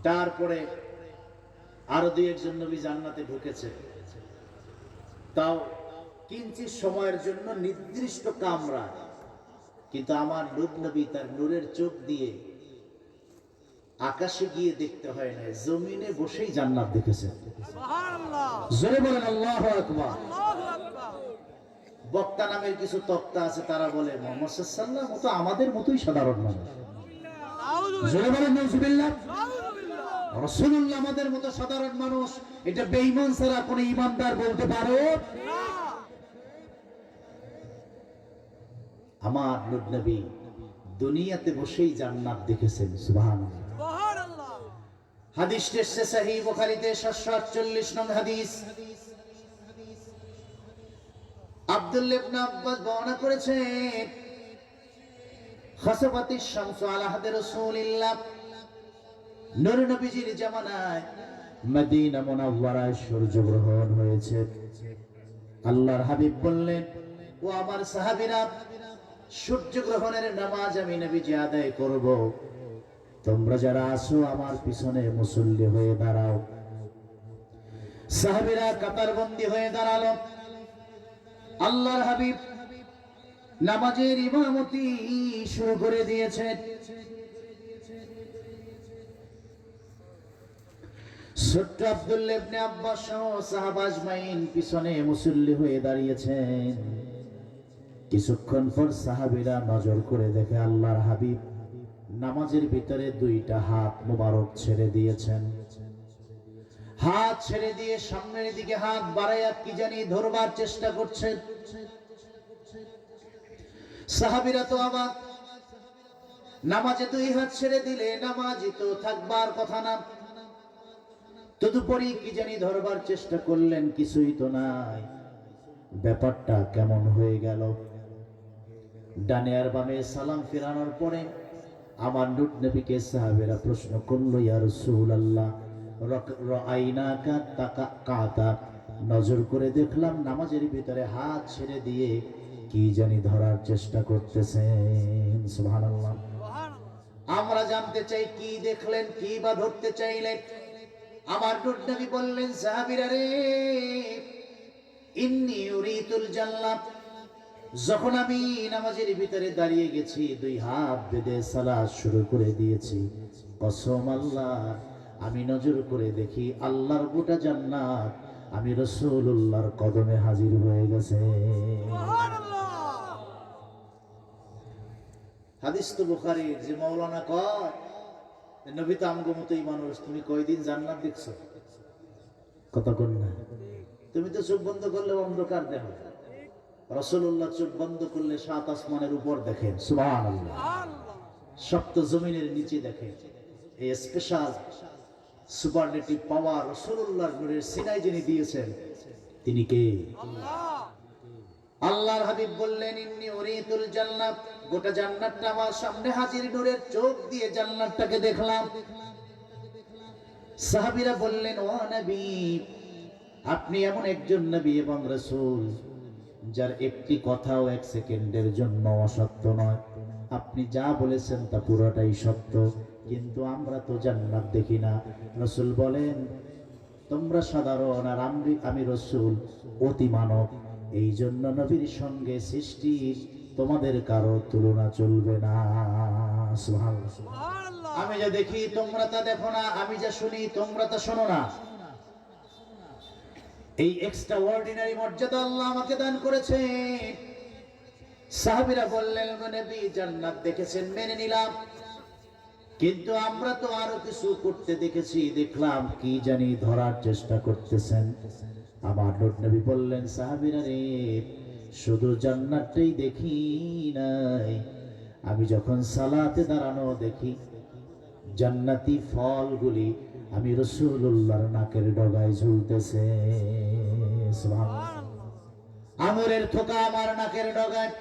তারপরে আরো দুই একজন নবী জান্নাতে ঢুকেছে, তাও কিঞ্চিত সময়ের জন্য নির্দিষ্ট কামরা। কিন্তু আমার নূর নবী তার নূরের চোখ দিয়ে আকাশে গিয়ে দেখতে হয় না, জমিনে বসেই জান্নাত দেখেছেন। জোরে বলেন আল্লাহু আকবার। বক্তা নামের কিছু তক্তা আছে, তারা বলে মুহাম্মদ সাল্লাল্লাহু আলাইহি ওয়াসাল্লাম তো আমাদের মতোই সাধারণ মানুষ। জোরে বলেন নাউজুবিল্লাহ। রাসূলুল্লাহ আমাদের মতো সাধারণ মানুষ, এটা বেঈমান ছাড়া কোনো ঈমানদার বলতে পারে না। আমার নূর নবী দুনিয়াতে বসেই জান্নাত দেখেছেন। সুবহানাল্লাহ। হাদিস এসেছে সহিহ বুখারীতে 748 নং হাদিস। আব্দুল্লাহ ইবনে আব্বাস বর্ণনা করেছেন, খাসাফাতিশ শামসু আলা হাদি রাসূলিল্লাহ, নূর নবীজির জামানায় মদিনা মুনাওয়ারায় সূর্যগ্রহণ হয়েছে। আল্লাহর হাবিব বললেন, ও আমার সাহাবীরা, সূর্যগ্রহণের নামাজ আমি নবীজি আদায় করব, তোমরা যারা আসো আমার পিছনে মুসল্লি হয়ে দাঁড়াও। সাহাবীরা কাতারবন্দি হয়ে দাঁড়ালো। আল্লাহর হাবিব নামাজের ইমামতি শুরু করে দিয়েছেন। ছোট্ট আব্দুল্লাহ ইবনে আব্বাস সহ সাহাবা আজমাইন পিছনে মুসল্লি হয়ে দাঁড়িয়েছেন। কিছুক্ষণ পর সাহাবীরা নজর করে দেখে আল্লাহর হাবিব নামাজের ভিতরে দুইটা হাত মোবারক ছেড়ে দিয়েছেন। হাত ছেড়ে দিয়ে সামনের দিকে হাত বাড়াইয়া কি জানি ধরবার চেষ্টা করছেন। সাহাবীরা তো অবাক, নামাজে দুই হাত ছেড়ে দিলে নামাজই তো থাকবার কথা না, তদুপরি কি জানি ধরবার চেষ্টা করলেন, কিছুই তো নাই। ব্যাপারটা কেমন হয়ে গেল? ডানে আর বামে সালাম ফেরানোর পরে আমার নূর নবীকে সাহাবীরা প্রশ্ন করলো, ইয়া রাসূলুল্লাহ, রাআইনাকা তাকাতা, নজর করে দেখলাম নামাজের ভিতরে হাত ছেড়ে দিয়ে কি জানি ধরার চেষ্টা করতেছেন। সুবহানাল্লাহ। আমরা জানতে চাই কি দেখলেন, কি বা ধরতে চাইলেন। আমার নূর নবী বললেন, সাহাবীরা রে, ইন্নী উরিতুল জান্নাত, যখন আমি নামাজের ভিতরে দাঁড়িয়ে গেছি, দুই হাত বেঁধে সালাত শুরু করে দিয়েছি, কসম আল্লাহ, আমি নজর করে দেখি আল্লাহর গোটা জান্নাত আমি রাসূলুল্লাহর কদমে হাজির হয়ে গেছে। হাদিস তো বুখারীর। যে মাওলানা কয়, নবী তো আমগো মতোই মানুষ, তুমি কয়দিন জান্নাত দেখছো? কথা কন না। তুমি তো চোখ বন্ধ করলে অন্ধকার দেখো, রাসূলুল্লাহ চোখ বন্ধ করলে সাত আসমানের উপর দেখেন। সুবহানাল্লাহ। সপ্ত জমিনের নিচে দেখেন। এই স্পেশাল সুপারলেটিভ পাওয়ার রাসূলুল্লাহর নূরের সিনায় যিনি দিয়েছেন, তিনি কে? আল্লাহর হাবিব বললেন, ইন্নী উরিতুল জান্নাত, গোটা জান্নাতটা আমার সামনে হাজির, নূরের চোখ দিয়ে জান্নাতটাকে দেখলাম। সাহাবীরা বললেন, ও নবী, আপনি এমন একজন নবী এবং রাসূল যার একটি কথাও এক সেকেন্ডের জন্য অসত্য নয়। আপনি যা বলেছেন তা পুরোটাই সত্য, কিন্তু আমরা তো জান্নাত দেখি না। রাসূল বলেন, তোমরা সাধারণ আর আমি রাসূল অতি মানব, এই জন্য নবীর সঙ্গে সৃষ্টির তোমাদের কারো তুলনা চলবে না। সুবহানাল্লাহ। আমি যা দেখি তোমরা তা দেখো না, আমি যা শুনি তোমরা তা শোনো না। এই এক্সট্রা অর্ডিনারি মর্যাদা আল্লাহ আমাকে দান করেছে। সাহাবীরা বললেন, নবী জান্নাত দেখেছেন, মেনে নিলাম, কিন্তু আমরা তো আরো কিছু করতে দেখেছি, দেখলাম কি জানি ধরার চেষ্টা করতেছেন। আমার নবী বললেন, সাহাবীরা রে, শুধু জান্নাতটাই দেখি নাই, আমি যখন সালাতে দাঁড়ানো দেখি জান্নাতি ফলগুলি আমি রাসূলুল্লাহর নাকের ডগায় ঝুলতেছে। সুবহানাল্লাহ। আঙুরের থোকা আমার নাকের ডগায়,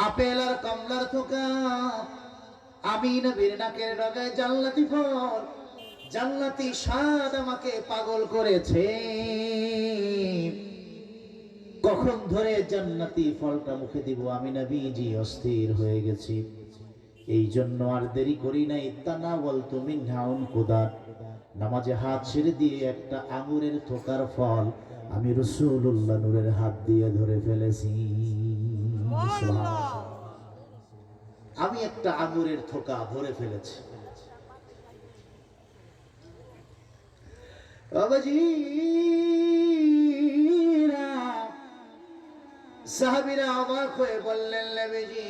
আপেল আর কমলার থোকা আমি নবীর নাকের ডগায়, জান্নাতি ফল, জান্নাতি স্বাদ আমাকে পাগল করেছে। কখন ধরে জান্নাতি ফলটা মুখে দিব আমি নবীজি অস্থির হয়ে গেছি। এই জন্য আর দেরি করি নাই, তানাওয়ালতু মিনহা উনকুদাত, নামাজে হাত ছেড়ে দিয়ে একটা আঙুরের থোকার ফল আমি রাসূলুল্লাহ নূরের হাত দিয়ে ধরে ফেলেছি। সুবহানাল্লাহ। আমি একটা আঙুরের থোকা ধরে ফেলেছি। বাবাজিরা, সাহাবীরা অবাক হয়ে বললেন, নবীজি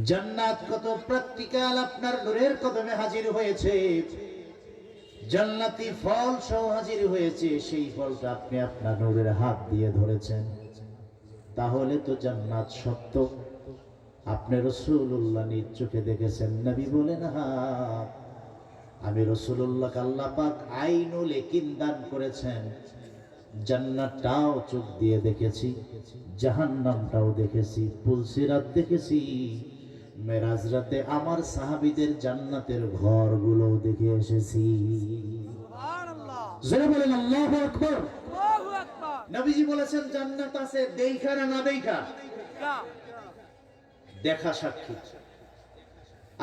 জান্নাত কত প্র্যাকটিক্যাল, আপনার নূরের কদমে হাজির হয়েছে, জান্নাতি ফল সহ হাজির হয়েছে, সেই ফলটা আপনি আপনার নূরের হাত দিয়ে ধরেছেন, তাহলে তো জান্নাত সত্য, আপনি রাসূলুল্লাহ নিজ চোখে দেখেছেন। নবী বলেন, হ্যাঁ, আমি রাসূলুল্লাহকে আল্লাহ পাক আইনুল ইয়াকিন দান করেছেন, জান্নাতটাও চোখ দিয়ে দেখেছি, জাহান্নামটাও দেখেছি, পুলসিরাত দেখেছি, মেরাজ রাতে আমার সাহাবীদের জান্নাতের ঘরগুলো দেখে এসেছি। সুবহানাল্লাহ। জোরে বলেন আল্লাহু আকবার। আল্লাহু আকবার। নবীজি বলেছেন, জান্নাত আছে দেখা না না দেখা, কা দেখা সাক্ষী।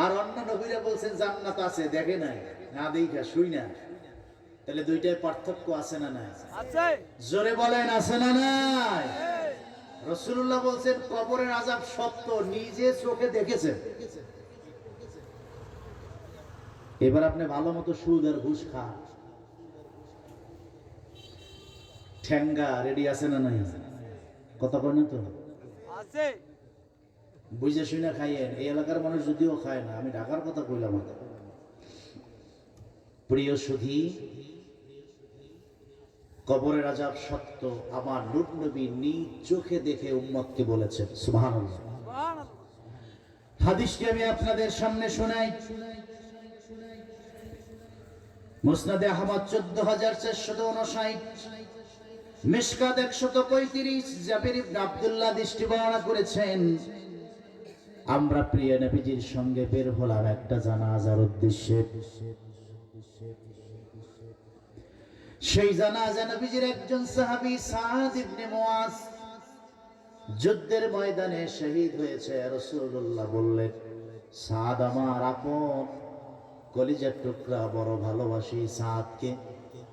আর অন্য নবীরা বলছেন জান্নাত আছে দেখে নাই, না দেখা শুই না। তাহলে দুইটায় পার্থক্য আছে না নাই? আছে। জোরে বলেন, আছে না নাই? এই, রাসূলুল্লাহ বলছেন কবরের আযাব সত্য, নিজে চোখে দেখেছেন। এবার আপনি ভালো মতো সুদ আর ঘুষ খান, ঠেঙ্গা রেডি আছে না নাই? কথা কয় না তো? আছে। বুঝে শুনে খাইয়েন। এই এলাকার মানুষ যদিও খায় না, আমি ঢাকার কথা কইলাম। প্রিয় সুধী, কবরের আযাব সত্য, আমার নূর নবী নিজ চোখে দেখে উম্মতকে বলেছেন। সুবহানাল্লাহ। সুবহানাল্লাহ। হাদিসটি আমি আপনাদের সামনে শোনাই। মুসনাদে আহমদ 14459, মিশকাত 135, জাবির ইবনে আব্দুল্লাহ দৃষ্টি বর্ণনা করেছেন, আমরা প্রিয় নবীজির সঙ্গে বের হলাম একটা জানাজার উদ্দেশ্যে। সেই জানাজা নবীজির একজন সাহাবী সাদ ইবনে মুআজ যুদ্ধের ময়দানে শহীদ হয়েছে। রাসূলুল্লাহ বললেন, সাদ আমার আপন, কলিজার টুকরা, বড় ভালোবাসি সাদকে,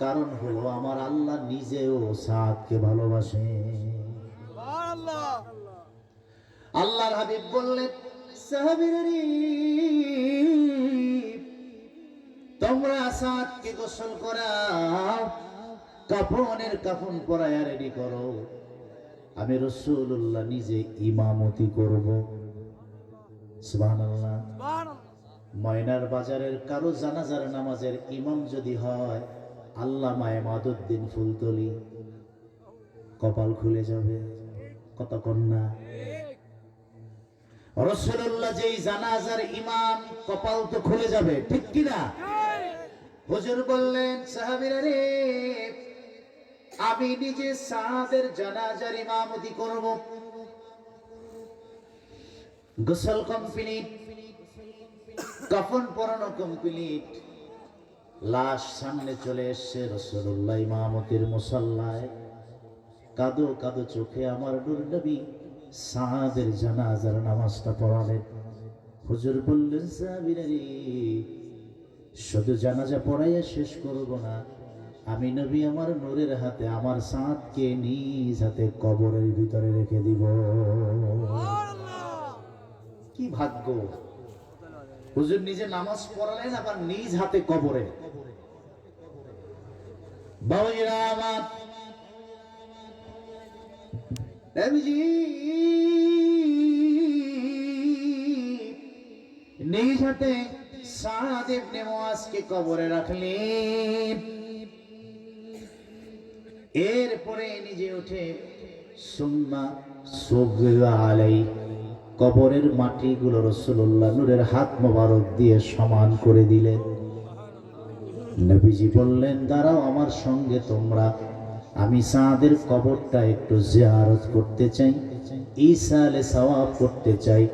কারণ হলো আমার আল্লাহ নিজেও সাদকে ভালোবাসেন। সুবহানাল্লাহ। আল্লাহর হাবিব বললেন, সাহাবীরা রে, তোমরা সাদকে গোসল করাও, কাফনের কাফন পরায়া রেডি করো, আমি রাসূলুল্লাহ নিজে ইমামতি করব। সুবহানাল্লাহ। সুবহানাল্লাহ। ময়নার বাজারের কারো জানাজার নামাজের ইমাম যদি হয় আল্লামা ইমাদউদ্দিন ফুলতলি, কপাল খুলে যাবে। কত কন্যা রাসূলুল্লাহ যেই জানাজার ইমাম, কপাল তো খুলে যাবে, ঠিক কি না? হুজুর বললেন, সাহাবীরা রে, আমি নিজে সাদের জানাজার ইমামতি করব। গোসল কমপ্লিট, কাফন পরানো কমপ্লিট, লাশ সামনে চলে এসছে। রাসূলুল্লাহ ইমামতির মুসাল্লায় কাদো কাদো চোখে আমার নূর নবী সাদের জানাজার নামাজটা পড়ালেন। হুজুর বললেন, সাহাবীরা রে, শুধু জানাজা পড়াইয়া শেষ করব না, আমি নবী আমার নূরের হাতে আমার সাদকে নিজ হাতে কবরের ভিতরে রেখে দিব। সুবহানাল্লাহ। কি ভাগ্য! হুজুর নিজে নামাজ পড়ালেন, আবার নিজ হাতে কবরে। বাবাজিরা আমার, নবীজি নিজ হাতে সাদ ইবনে মুআজকে কবরে রাখলেন। এরপরে নিজে উঠে সুম্মা সুবগা আলাই, কবরের মাটিগুলো রাসূলুল্লাহ নূরের হাত মোবারক দিয়ে সমান করে দিলেন। নবীজি বললেন, দাঁড়াও আমার সঙ্গে তোমরা, আমি সাদের কবরটা একটু জিয়ারত করতে চাই, ঈসালে সওয়াব করতে চাই,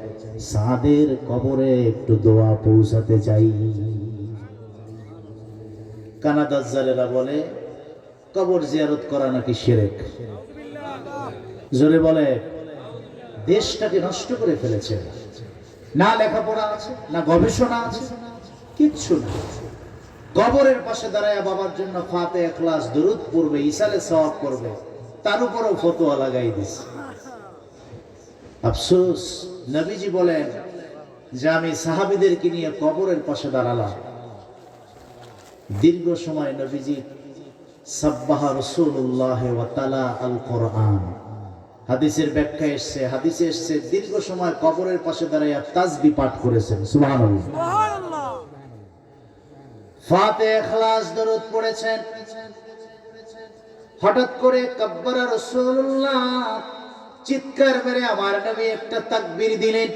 সাদের কবরে একটু দোয়া পৌঁছাতে চাই। কানাদাজ্জালেরা বলে কবর জিয়ারত করা নাকি শিরক। জোরে বলে, দেশটাকে নষ্ট করে ফেলেছে। না লেখাপড়া আছে, না গবেষণা আছে, কিচ্ছু না। কবরের পাশে দাঁড়ায় বাবার জন্য ফাতিহা ইখলাস দরুদ পড়বে, ইসালে সওয়াব করবে, তার উপরও ফতোয়া লাগাই দিছে। আফসোস, নবীজি বলেন যে আমি সাহাবীদেরকে নিয়ে কবরের পাশে দাঁড়ালাম। দীর্ঘ সময় নবীজি সাব্বাহা রাসূলুল্লাহ ওয়া তালা আল কোরআন, হাদিসের ব্যাখ্যা এসেছে, হাদিসে এসেছে দীর্ঘ সময় কবরের পাশে দাঁড়াইয়া তাসবিহ পাঠ করেছেন। সুবহানাল্লাহ। সুবহানাল্লাহ। ফাতিহা ইখলাস দরুদ পড়েছেন। হঠাৎ করে কাব্বারা রাসূলুল্লাহ চিৎকার মেরে আমার নবী একটা তাকবীর দিলেন।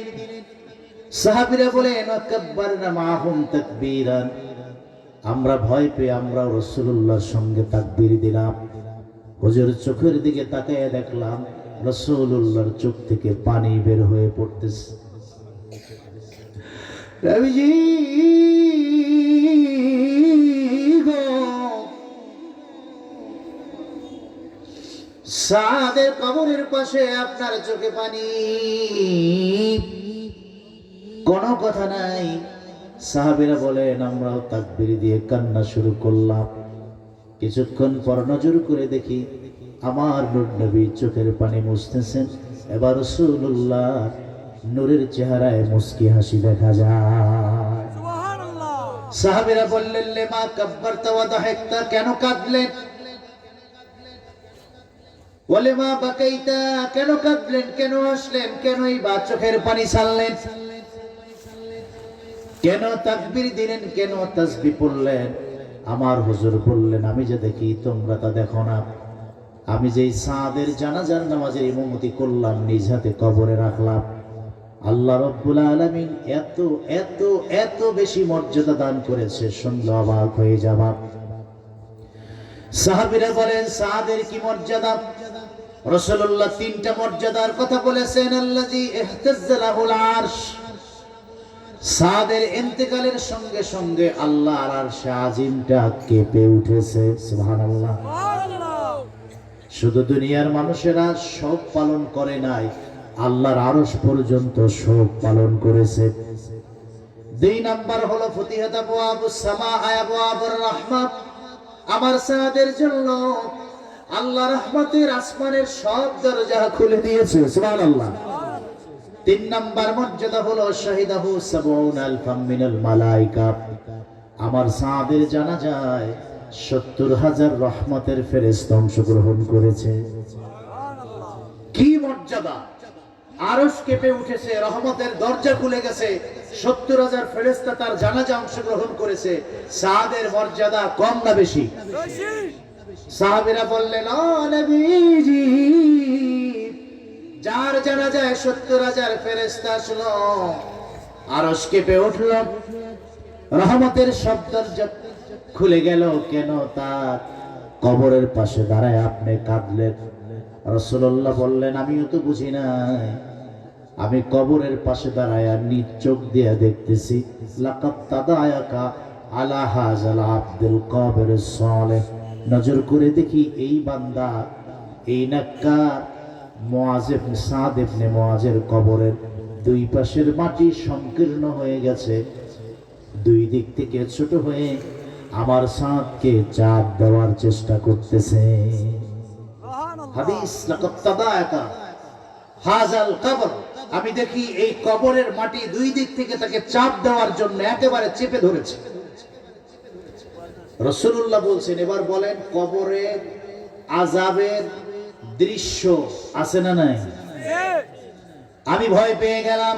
সাহাবীরা বলেন কাব্বারনা মাহুম তাকবীরান, আমরা ভয় পেয়ে আমরা রাসূলুল্লাহর সঙ্গে তাকবীর দিলাম। হুজুর চোখের দিকে তাকিয়ে দেখলাম রাসূলুল্লাহর চোখ থেকে পানি বের হয়ে পড়তেছে। নবীজি গো, সাদের কবরের পাশে আপনার চোখে পানি, কোনো কথা নাই। সাহাবীরা বলেন আমরাও তাকবীর দিয়ে কান্না শুরু করলাম। কিছুক্ষণ পর নজর করে দেখি আমার নূর নবী চোখের পানি মুছতেছেন। এবার রাসূলুল্লাহ নূরের চেহারায় মুস্কি হাসি দেখা যায়। সুবহানাল্লাহ। সাহাবীরা বললেন লিমা কাব্বারতা ওয়া দাহিকতা, কেন কাঁদলেন? ওয়ালিমা বাকাইতা, কেন কাঁদলেন, কেন হাসলেন, কেনই বা চোখের পানি ছাড়লেন, কেন তাকবীর দিলেন, কেন তাসবিহ পড়লেন? আমার হুজুর বললেন আমি যে দেখি তোমরা তা দেখো না। আমি যেই সাদের জানাজার নামাজের ইমামতি করলাম, নিজ হাতে কবরে রাখলাম, আল্লাহ রাব্বুল আলামিন এত এত এত বেশি মর্যাদা দান করেছে, শুনলে অবাক হয়ে যাবা। সাহাবীরা বলেন সাদের কি মর্যাদা? রাসূলুল্লাহ তিনটা মর্যাদার কথা বলেছেন। আল্লাযী ইহতাজ্জা লাহুল আরশ, সাদের ইন্তেকালের সঙ্গে সঙ্গে আল্লাহর আরশ আজিমটা কেঁপে উঠেছে। সুবহানাল্লাহ। সুবহানাল্লাহ। শুধু দুনিয়ার মানুষেরা শোক পালন করে নাই, আল্লাহর আরশ পর্যন্ত শোক পালন করেছে। দুই নাম্বার হলো ফতিহাত আবওয়াবুস সামা আবওয়াবুর রাহমাত, আমার সাদের জন্য আল্লাহ রহমতের আসমানের সব দরজা খুলে দিয়েছে। সুবহানাল্লাহ। তিন নাম্বার মর্যাদা হলো শাহিদাহু সাবউনা আলফাম মিনাল মালায়েকা, আমার সাদের জানাজায় ৭০,০০০ রহমতের ফেরেশতা অংশগ্রহণ করেছে। কি মর্যাদা! আরশ কেঁপে উঠেছে, রহমতের দরজা খুলে গেছে, ৭০,০০০ ফেরেশতা তার জানাজা অংশগ্রহণ করেছে। সাদের মর্যাদা কম না বেশি? বেশি। সাহাবীরা বললেন ও নবীজি, যার জানাজায় ৭০,০০০ ফেরেশতা আসলো, আরশ কেঁপে উঠল, রহমতের সব দরজা খুলে গেল, কেন তার কবরের পাশে দাঁড়ায় আপনি কাঁদলেন? রাসূলুল্লাহ বললেন আমিও তো বুঝি নাই, আমি কবরের পাশে দাঁড়ায় নিজ চোখ দিয়ে দেখতেছি লাকাদ তাদায়াকা আলা হাযাল আবদুল কবর সালেহ। নজর করে দেখি এই বান্দা, এই নাক্কার মুআজ ইবনে সাদ ইবনে মুআজের কবরের দুই পাশের মাটি সংকীর্ণ হয়ে গেছে, দুই দিক থেকে ছোট হয়ে আমার সাদকে চাপ দেওয়ার চেষ্টা করতেছে। সুবহানাল্লাহ। হাদিস লাকাদ তাদায়াকা হাযাল কবর, আমি দেখি এই কবরের মাটি দুই দিক থেকে তাকে চাপ দেওয়ার জন্য একেবারে চেপে ধরেছে। রাসূলুল্লাহ বলছেন এবার বলেন কবরে আযাবের দৃশ্য আছে না নাই? জি আমি ভয় পেয়ে গেলাম।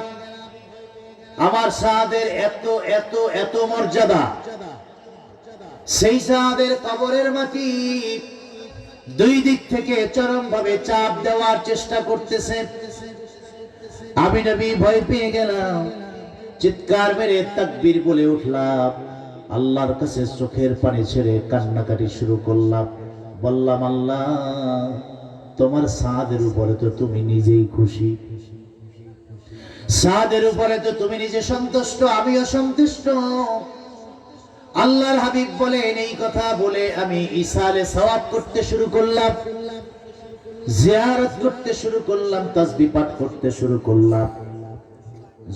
আমার সাহাদের এত এত এত মর্যাদা, সেই সাহাদের কবরের মাটি দুই দিক থেকে চরম ভাবে চাপ দেওয়ার চেষ্টা করতেছে। আমি নবী ভয় পেয়ে গেলাম, চিৎকার মেরে তাকবীর বলে উঠলাম, আল্লাহর কাছে চোখের পানি ছেড়ে কান্নাকাটি শুরু করলাম। বললাম, আল্লাহ, তোমার সাদের উপরে তো তুমি নিজেই খুশি, সাদের উপরে তো তুমি নিজে সন্তুষ্ট, আমিও সন্তুষ্ট। আল্লাহর হাবিব বলেন, এই কথা বলে আমি ইসালে সওয়াব করতে শুরু করলাম, জিয়ারত করতে শুরু করলাম, তাসবিহ পাঠ করতে শুরু করলাম।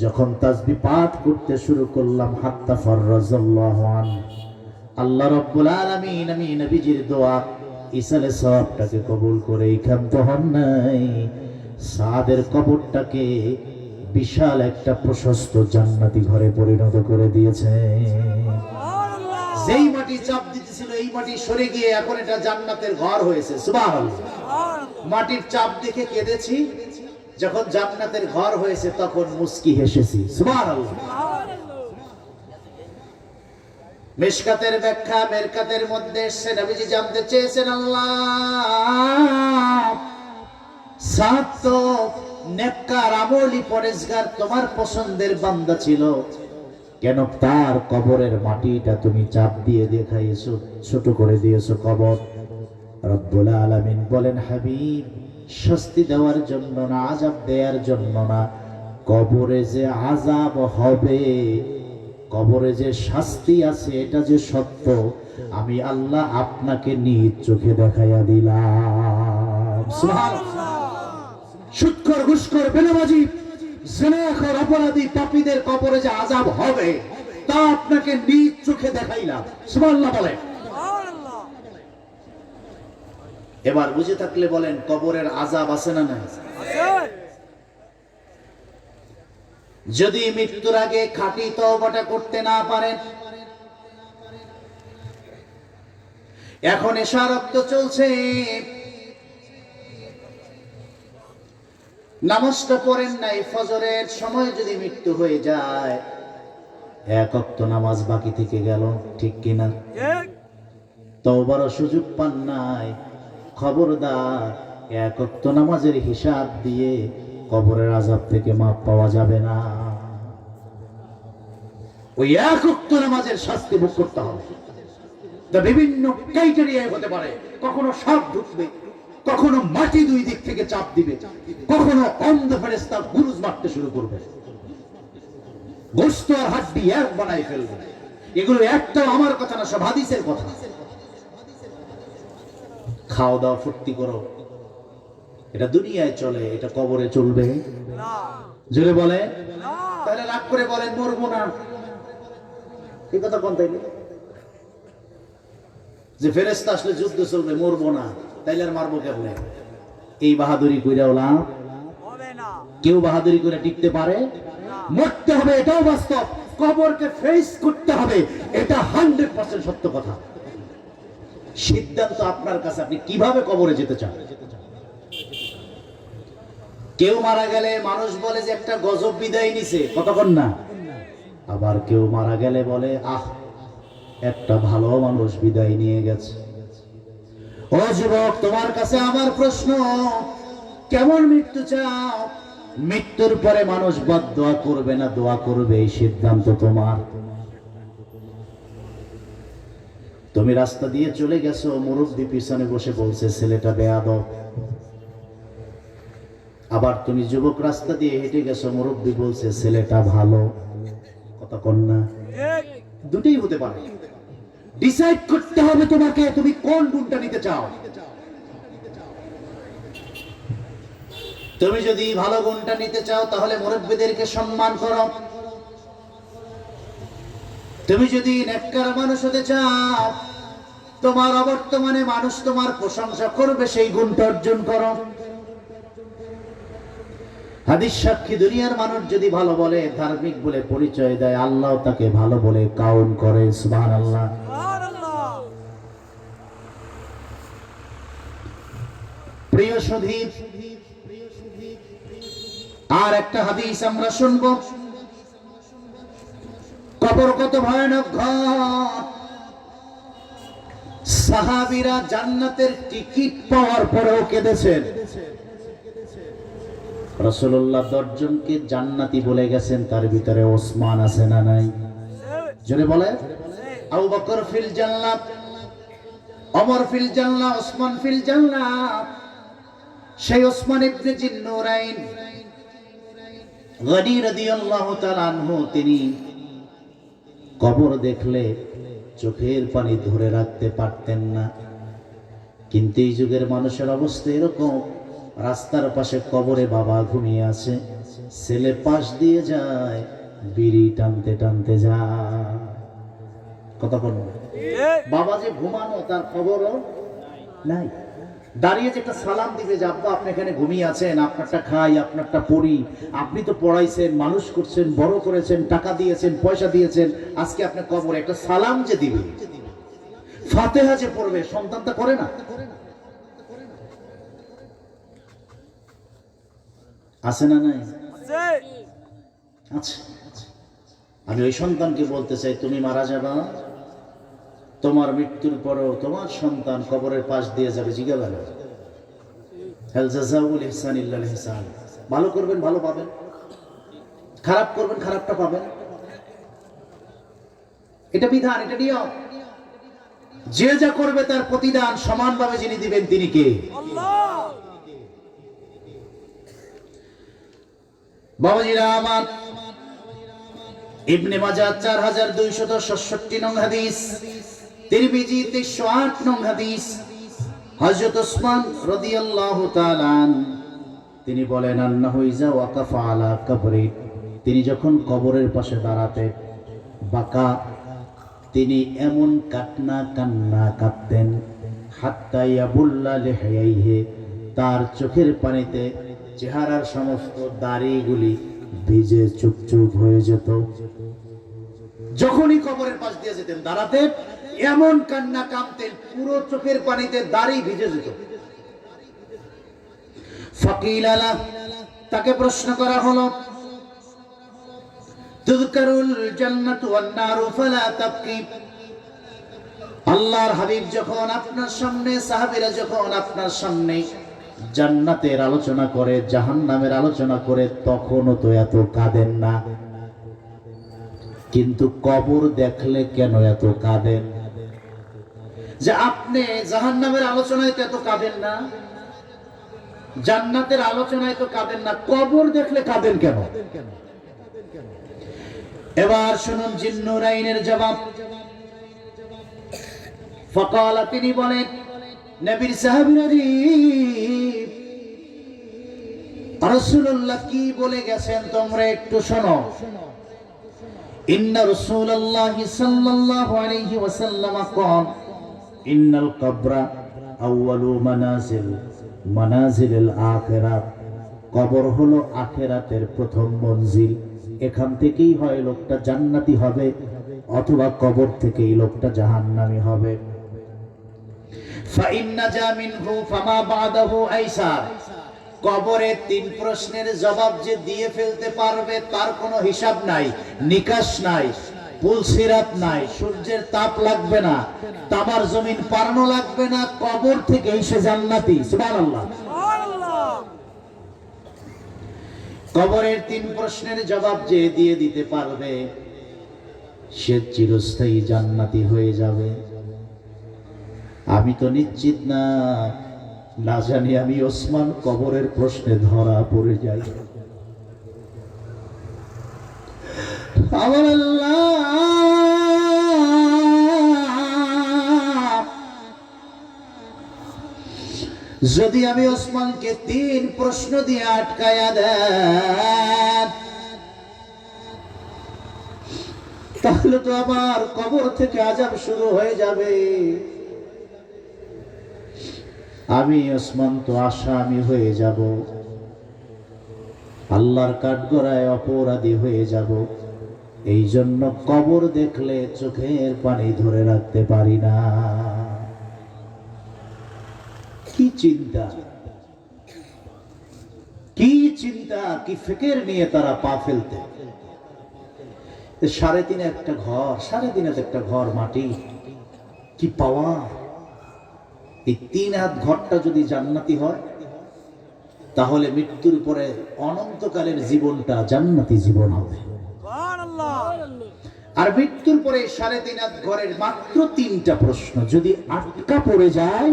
যখন তাসবিহ পাঠ করতে শুরু করলাম, হাত্তা ফাররাজাল্লাহু আন, আল্লাহ রাব্বুল আলামিন আমি নবীজির দোয়া ইসালে সওয়াবটাকে কবুল করে ক্ষান্ত হন নাই, সাদের কবরটাকে বিশাল একটা প্রশস্ত জান্নাতি ঘরে পরিণত করে দিয়েছে। যেই মাটি চাপ দিতেছিল এই মাটি সরে গিয়ে এখন এটা জান্নাতের ঘর হয়েছে। সুবহানাল্লাহ। মাটির চাপ দেখে কেঁদেছি, যখন জান্নাতের ঘর হয়েছে তখন মুস্কি হেসেছি। সুবহানাল্লাহ। মিশকাতের ব্যাখ্যা মেরকাতের মধ্যে এসে নবীজি জানতে চেয়েছেন, আল্লাহ, সাত তো নেককার আমলি পরেজগার তোমার পছন্দের বান্দা ছিল, কেন তার কবরের মাটিটা তুমি চাপ দিয়ে দেখাইছো, ছোট করে দিয়েছো কবর? রব্বুল আলামিন বলেন, হাবিব, শাস্তি দেওয়ার জন্য না, আযাব দেওয়ার জন্য না, কবরে যে আযাব হবে, কবরে যে শাস্তি আছে, এটা যে সত্য, আমি আল্লাহ আপনাকে নিজ চোখে দেখাইয়া দিলাম। সুবহানাল্লাহ। সুদখোর, ঘুষখোর, বেনামাজি, জিনাখোর, অপরাধী, পাপীদের কবরে যে আযাব হবে তা আপনাকে নিজ চোখে দেখাইলাম। সুবহানাল্লাহ বলেন। এবার বুঝে থাকলে বলেন, কবরের আযাব আছে না নাই? যদি মৃত্যুর আগে খাঁটি তওবাটা করতে না পারেন, এখন এশা রক্ত চলছে, নামাজটা পড়েন নাই, ফজরের সময় যদি মৃত্যু হয়ে যায়, এক ওয়াক্ত নামাজ বাকি থেকে গেল, ঠিক কিনা? তওবার সুযোগ পান নাই, খবরদার, এক ওয়াক্ত নামাজের হিসাব দিয়ে কবরের আযাব থেকে মাপ পাওয়া যাবে না। ওই এক ওয়াক্ত নামাজের শাস্তি ভোগ করতে হবে। তা বিভিন্ন ক্রাইটেরিয়া হতে পারে, কখনো সাপ ঢুকবে, কখনো মাটি দুই দিক থেকে চাপ দিবে, কখনো অন্ধ ফেরেশতা গুরুজ মারতে শুরু করবে, গোশত আর হাড্ডি এক বানাই ফেলবে। এগুলো একটাও আমার কথা না, সব হাদিসের কথা। খাওয়া দাওয়া ফুর্তি করো, এটা দুনিয়ায় চলে, এটা কবরে চলবে না। জোরে বলে। তাহলে রাগ করে বলেন, মরবো না, এই কথা কোন? তাইলে যে ফেরেশতা আসলে যুদ্ধ চলবে, মরবো না, তাইলে আর মারবো কেমনে? এই বাহাদুরি কইরাও লাভ হবে না। কেউ বাহাদুরি করে টিকতে পারে? মরতে হবে, এটাও বাস্তব। কবরকে ফেস করতে হবে, এটা 100% সত্য কথা। সিদ্ধান্ত আপনার কাছে, আপনি কিভাবে কবরে যেতে চান। কেউ মারা গেলে মানুষ বলে যে একটা গজব বিদায় নিছে, কতক্ষণ না। আবার কেউ মারা গেলে বলে, আহ, একটা ভালো মানুষ বিদায় নিয়ে গেছে। ও যুবক, তোমার কাছে আমার প্রশ্ন, কেমন মৃত্যু চাও? মৃত্যুর পরে মানুষ বদদোয়া করবে না দোয়া করবে, এই সিদ্ধান্ত তোমার। তুমি রাস্তা দিয়ে চলে গেছো, মুরব্বি পিছনে বসে বলছে ছেলেটা বেয়াদব। আবার তুমি যুবক রাস্তা দিয়ে হেঁটে গেছো, মুরব্বি বলছে ছেলেটা ভালো, কথা কন না? দুটোই হতে পারে। ডিসাইড করতে হবে তোমাকে, তুমি কোন গুণটা নিতে চাও। তুমি যদি ভালো গুণটা নিতে চাও তাহলে মুরব্বিদেরকে সম্মান করো। তুমি যদি নেককার মানুষ হতে চাও, তোমার অবর্তমানে মানুষ তোমার প্রশংসা করবে, সেই গুণটা অর্জন করো। হাদিস সাক্ষী, দুনিয়ার মানুষ যদি ভালো বলে, ধার্মিক বলে পরিচয় দেয়, আল্লাহ তাকে ভালো বলে কাউন্ট করে। সুবহানাল্লাহ। প্রিয় সুধী, আর একটা হাদিস আমরা শুনবো। কবর কত ভয়ানক ঘর। সাহাবীরা জান্নাতের টিকিট পাওয়ার পরেও কেঁদেছেন। রাসূলুল্লাহ 10 জনকে জান্নাতি বলে গেছেন, তার ভিতরে ওসমান আছে না নাই? জোরে বলে। আবু বকর ফিল জান্নাত, ওমর ফিল জান্নাহ, ওসমান ফিল জান্নাহ। সেই ওসমান ইবনে জিন্নুরাইন গনি রাদিয়াল্লাহু তাআলা আনহু, তিনি কবর দেখলে চোখের পানি ধরে রাখতে পারতেন না। কিন্তু এই যুগের মানুষের অবস্থা এরকম, রাস্তার পাশে কবরে বাবা ঘুমিয়ে আছে, ছেলে পাশ দিয়ে যায়, বিড়ি টানতে টানতে যায়। কথা বলো, বাবা যে ঘুমানো, তার খবরও নাই। দাঁড়িয়ে যে একটা সালাম দিবে যে আব্বা আপনি এখানে ঘুমিয়ে আছেন, আপনারটা খাই, আপনারটা পড়ি, আপনি তো পড়াইছেন, মানুষ করছেন, বড় করেছেন, টাকা দিয়েছেন, পয়সা দিয়েছেন, আজকে আপনার কবরে একটা সালাম যে দিবে, ফাতিহা যে পড়বে, সন্তানটা করে না? আছে না নাই? আচ্ছা, আমি ওই সন্তানকে বলতে চাই, তুমি মারা যাবা, তোমার মৃত্যুর পরও তোমার সন্তান কবরের পাশ দিয়ে যাবে, জিজ্ঞাসা করবে হাল জাযাউল ইহসান ইল্লাল ইহসান। ভালো করবেন, ভালো পাবেন, খারাপ করবেন, খারাপটা পাবেন। এটা বিধান, এটা নিয়ম। যে যা করবে তার প্রতিদান সমানভাবে যিনি দিবেন তিনি কে? আল্লাহ। বাবাজিরা আমার, ইবনে মাজাহ 4267 নং হাদিস, তিরমিজি 308 নং হাদিস। হযরত ওসমান রাদিয়াল্লাহু তাআলা তিনি বলেন, আন্নাহু ইজা ওয়াকাফা আলা কবরি, তিনি যখন কবরের পাশে দাঁড়াতেন, বাকা, তিনি এমন কান্না কাঁদতেন, হাত্তা ইয়াবুল্লা লিহাইহি, তার চোখের পানিতে চেহারার সমস্ত দাড়িগুলি ভিজে চুপচুপ হয়ে যেত। যখনই কবরের পাশ দিয়ে যেতেন দাঁড়াতে, এমন কান্না কাঁদতেন, পুরো চোখের পানিতে দাড়ি ভিজে যেত। ফাকিল আলা, তাকে প্রশ্ন করা হলো, তুযকারুল জান্নাতু ওয়ান নারু ফালা তাবকি, আল্লাহর হাবিব যখন আপনার সামনে, সাহাবীরা যখন আপনার সামনে জান্নাতের আলোচনা করে, জাহান্নামের আলোচনা করে, তখনও তো এত কাঁদেন না, কিন্তু কবর দেখলে কেন এত কাঁদেন? যে আপনি জাহান্নামের আলোচনায় তো এত কাঁদেন না, জান্নাতের আলোচনায় তো কাঁদেন না, কবর দেখলে কাঁদেন কেন? এবার শুনুন জিন্নুরাইনের জবাব। ফাকালা, তিনি বলেন, নবীর সাহাবীরা রাসূলুল্লাহ কি বলে গেছেন তোমরা একটু শোনো। ইন্না রাসূলুল্লাহি সাল্লাল্লাহু আলাইহি ওয়াসাল্লাম قال ইন্নাল কবরা আউয়ালু মানাজিলিল আখিরাত, কবর হলো আখিরাতের প্রথম মঞ্জিল। এখান থেকেই হয় লোকটা জান্নাতি হবে, অথবা কবর থেকেই লোকটা জাহান্নামী হবে। ফাইন নাজা মিনহু ফামা বাদাহু আইসার, কবরে 3 প্রশ্নের জবাব যে দিয়ে ফেলতে পারবে তার কোনো হিসাব নাই, নিকাশ নাই, পুলসিরাত নাই, সূর্যের তাপ লাগবে না, তামার জমিন পারানো লাগবে না, কবর থেকেই সে জান্নাতি। সুবহানাল্লাহ। সুবহানাল্লাহ। কবরের 3 প্রশ্নের জবাব যে দিয়ে দিতে পারবে সে চিরস্থায়ী জান্নাতি হয়ে যাবে। আমি তো নিশ্চিত না, না জানি আমি ওসমান কবরের প্রশ্নে ধরা পড়ে যাই। আমার আল্লাহ, যদি আমি ওসমানকে 3 প্রশ্ন দিয়ে আটকায়া দেন, তাহলে তো আবার কবর থেকে আযাব শুরু হয়ে যাবে। আমি ওসমান তো আসামি হয়ে যাব, আল্লাহর কাঠগড়ায় অপরাধী হয়ে যাব। এই জন্য কবর দেখলে চোখের পানি ধরে রাখতে পারি না। কি চিন্তা! চিন্তা কি ফিকির নিয়ে তারা পা ফেলতে। 3.5 একটা ঘর, 3.5 একটা ঘর মাটি, কি পাওয়া। এই 3 হাত ঘরটা যদি জান্নাতি হয়, তাহলে মৃত্যুর পরে অনন্তকালের জীবনটা জান্নাতি জীবন হবে। সুবহানাল্লাহ। আর মৃত্যুর পরে 3.5 হাত ঘরের মাত্র 3টা প্রশ্ন যদি আটকা পড়ে যায়,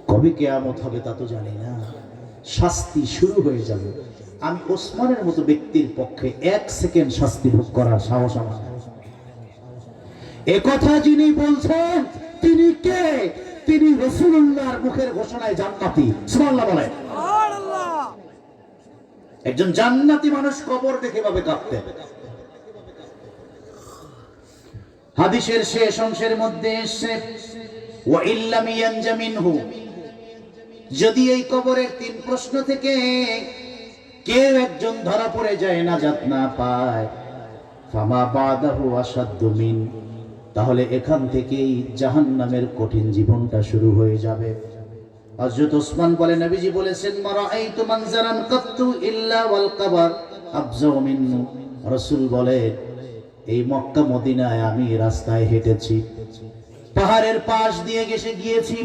কবে কিয়ামত হবে তা তো জানি না, শাস্তি শুরু হয়ে যাবে। আমি ওসমানের মতো ব্যক্তির পক্ষে 1 সেকেন্ড শাস্তি ভোগ করার সাহস আমার নেই। একথা যিনি বলছেন তিনি কে? তিনি রাসূলুল্লাহর মুখের ঘোষণায় জান্নাতি। সুবহানাল্লাহ বলেন। সুবহানাল্লাহ। একজন জান্নাতি মানুষ কবর দেখে ভাবে কাঁপতেন। হাদিসের শেষ অংশের মধ্যে এসে ওয়া ইল্লাম ইয়ানজা মিনহু, যদি এই কবরের 3 প্রশ্ন থেকে কেউ একজন ধরা পড়ে যায়, নাজাত না পায়, ফামা বাদাহু আসাদ্দু মিন, তাহলে এখান থেকেই জাহান্নামের কঠিন জীবনটা শুরু হয়ে যাবে। হযরত ওসমান বলেন, নবীজি বলেছেন, মা রাআইতু মানজারান কাত্তু ইল্লা ওয়াল কবর আফজাউ মিন্নু। রাসূল বলে, এই মক্কা মদিনায় আমি রাস্তায় হেঁটেছি, পাহাড়ের পাশ দিয়ে গিয়েছি,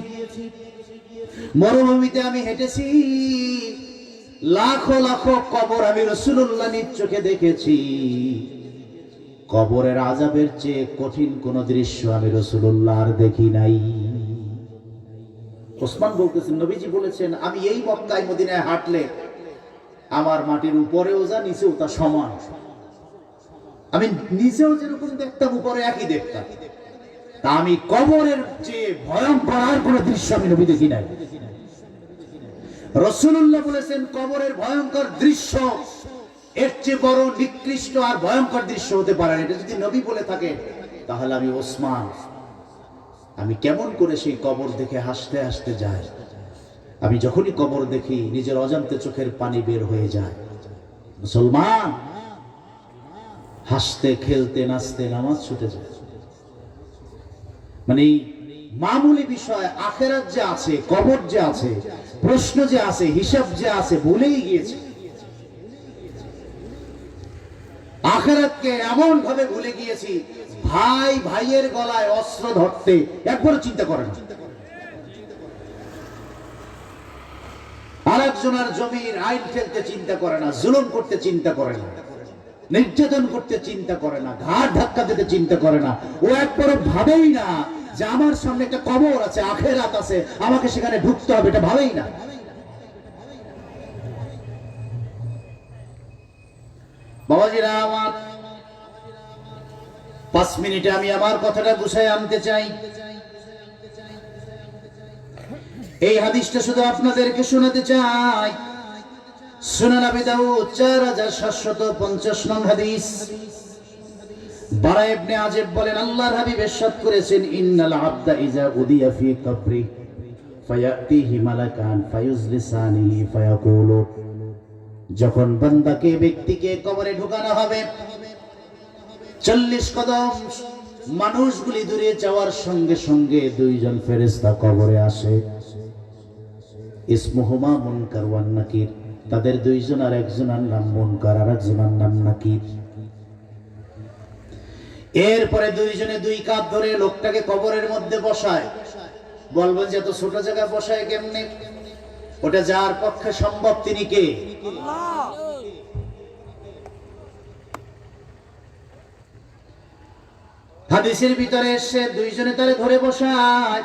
মরুভূমিতে আমি হেঁটেছি, লাখো লাখো কবর আমি রাসূলুল্লাহ নিজ চোখে দেখেছি। কবরের আযাবের চেয়ে কঠিন কোন দৃশ্য আমি রাসূলুল্লাহ আর দেখি নাই। ওসমান বলতেছেন, নবীজি বলেছেন, আমি এই মক্কায় মদিনায় হাঁটলে আমার মাটির উপরেও যা নিচেও তা সমান, আমি নিচেও যেরকম দেখতাম উপরে একই দেখতাম। তা আমি কবরের চেয়ে ভয়ঙ্কর আর কোন দৃশ্য আমি নবী দেখি নাই। রাসূলুল্লাহ বলেছেন, কবরের ভয়ঙ্কর দৃশ্য এর চেয়ে বড় নিকৃষ্ট আর ভয়ঙ্কর দৃশ্য হতে পারে না। এটা যদি নবী বলে থাকে, তাহলে আমি ওসমান, আমি কেমন করে সেই কবর দেখে হাসতে হাসতে যাই। আমি যখনই কবর দেখি নিজের অজান্তে চোখের পানি বের হয়ে যায়। মুসলমান হাসতে খেলতে নাচতে নামাজ ছুটে যায়। মানে মামুলি বিষয় আখিরাত যে আছে, কবর যে আছে, প্রশ্ন যে আছে, হিসাব যে আছে, ভুলেই গিয়েছে। আখিরাতকে এমন ভাবে ভুলে গিয়েছি, ভাই ভাইয়ের গলায় অস্ত্র ধরতে একবারও চিন্তা করে না, আরেকজনের জমির আইন ফেলতে চিন্তা করে না, জুলুম করতে চিন্তা করে না, নির্যাতন করতে চিন্তা করে না, ঘাড় ধাক্কা দিতে চিন্তা করে না। ও একবারও ভাবেই না যে আমার সামনে একটা কবর আছে, আখিরাত আছে, আমাকে সেখানে ঢুকতে হবে, এটা ভাবেই না। বাবাজিরা আমার, 5 মিনিটে আমি আমার কথাটা গুছায় আনতে চাই। এই হাদিসটা শুধু আপনাদেরকে শোনাতে চাই। সুনান আবি দাউদ 4750 নং হাদিস। বারা ইবনে আযিব বলেন, আল্লাহর হাবিব ইরশাদ করেছেন, ইন্নাল আবদা ইযা উদিয়া ফি কবরি ফায়াতিহি মালাকান ফায়ুজলিসানিহি ফায়াকুলু, যখন বান্দাকে, ব্যক্তিকে কবরে ঢোকানো হবে, 40 কদম মানুষগুলি দূরে যাওয়ার সঙ্গে সঙ্গে 2 জন ফেরেশতা কবরে আসে। ইসমুহুমা মুনকার ওয়ান নাকির, তাদের 2 জন, আর একজনের নাম মুনকার আর একজনের নাম নাকির। এরপরে 2 জনে 2 কাঁধ ধরে লোকটাকে কবরের মধ্যে বসায়। বলবেন যে এত ছোট জায়গায় বসায় কেমনে? ওটা যার পক্ষে সম্ভব তিনি কে? আল্লাহ। হাদিসের ভিতরে এসে 2 জনে তারে ধরে বসায়।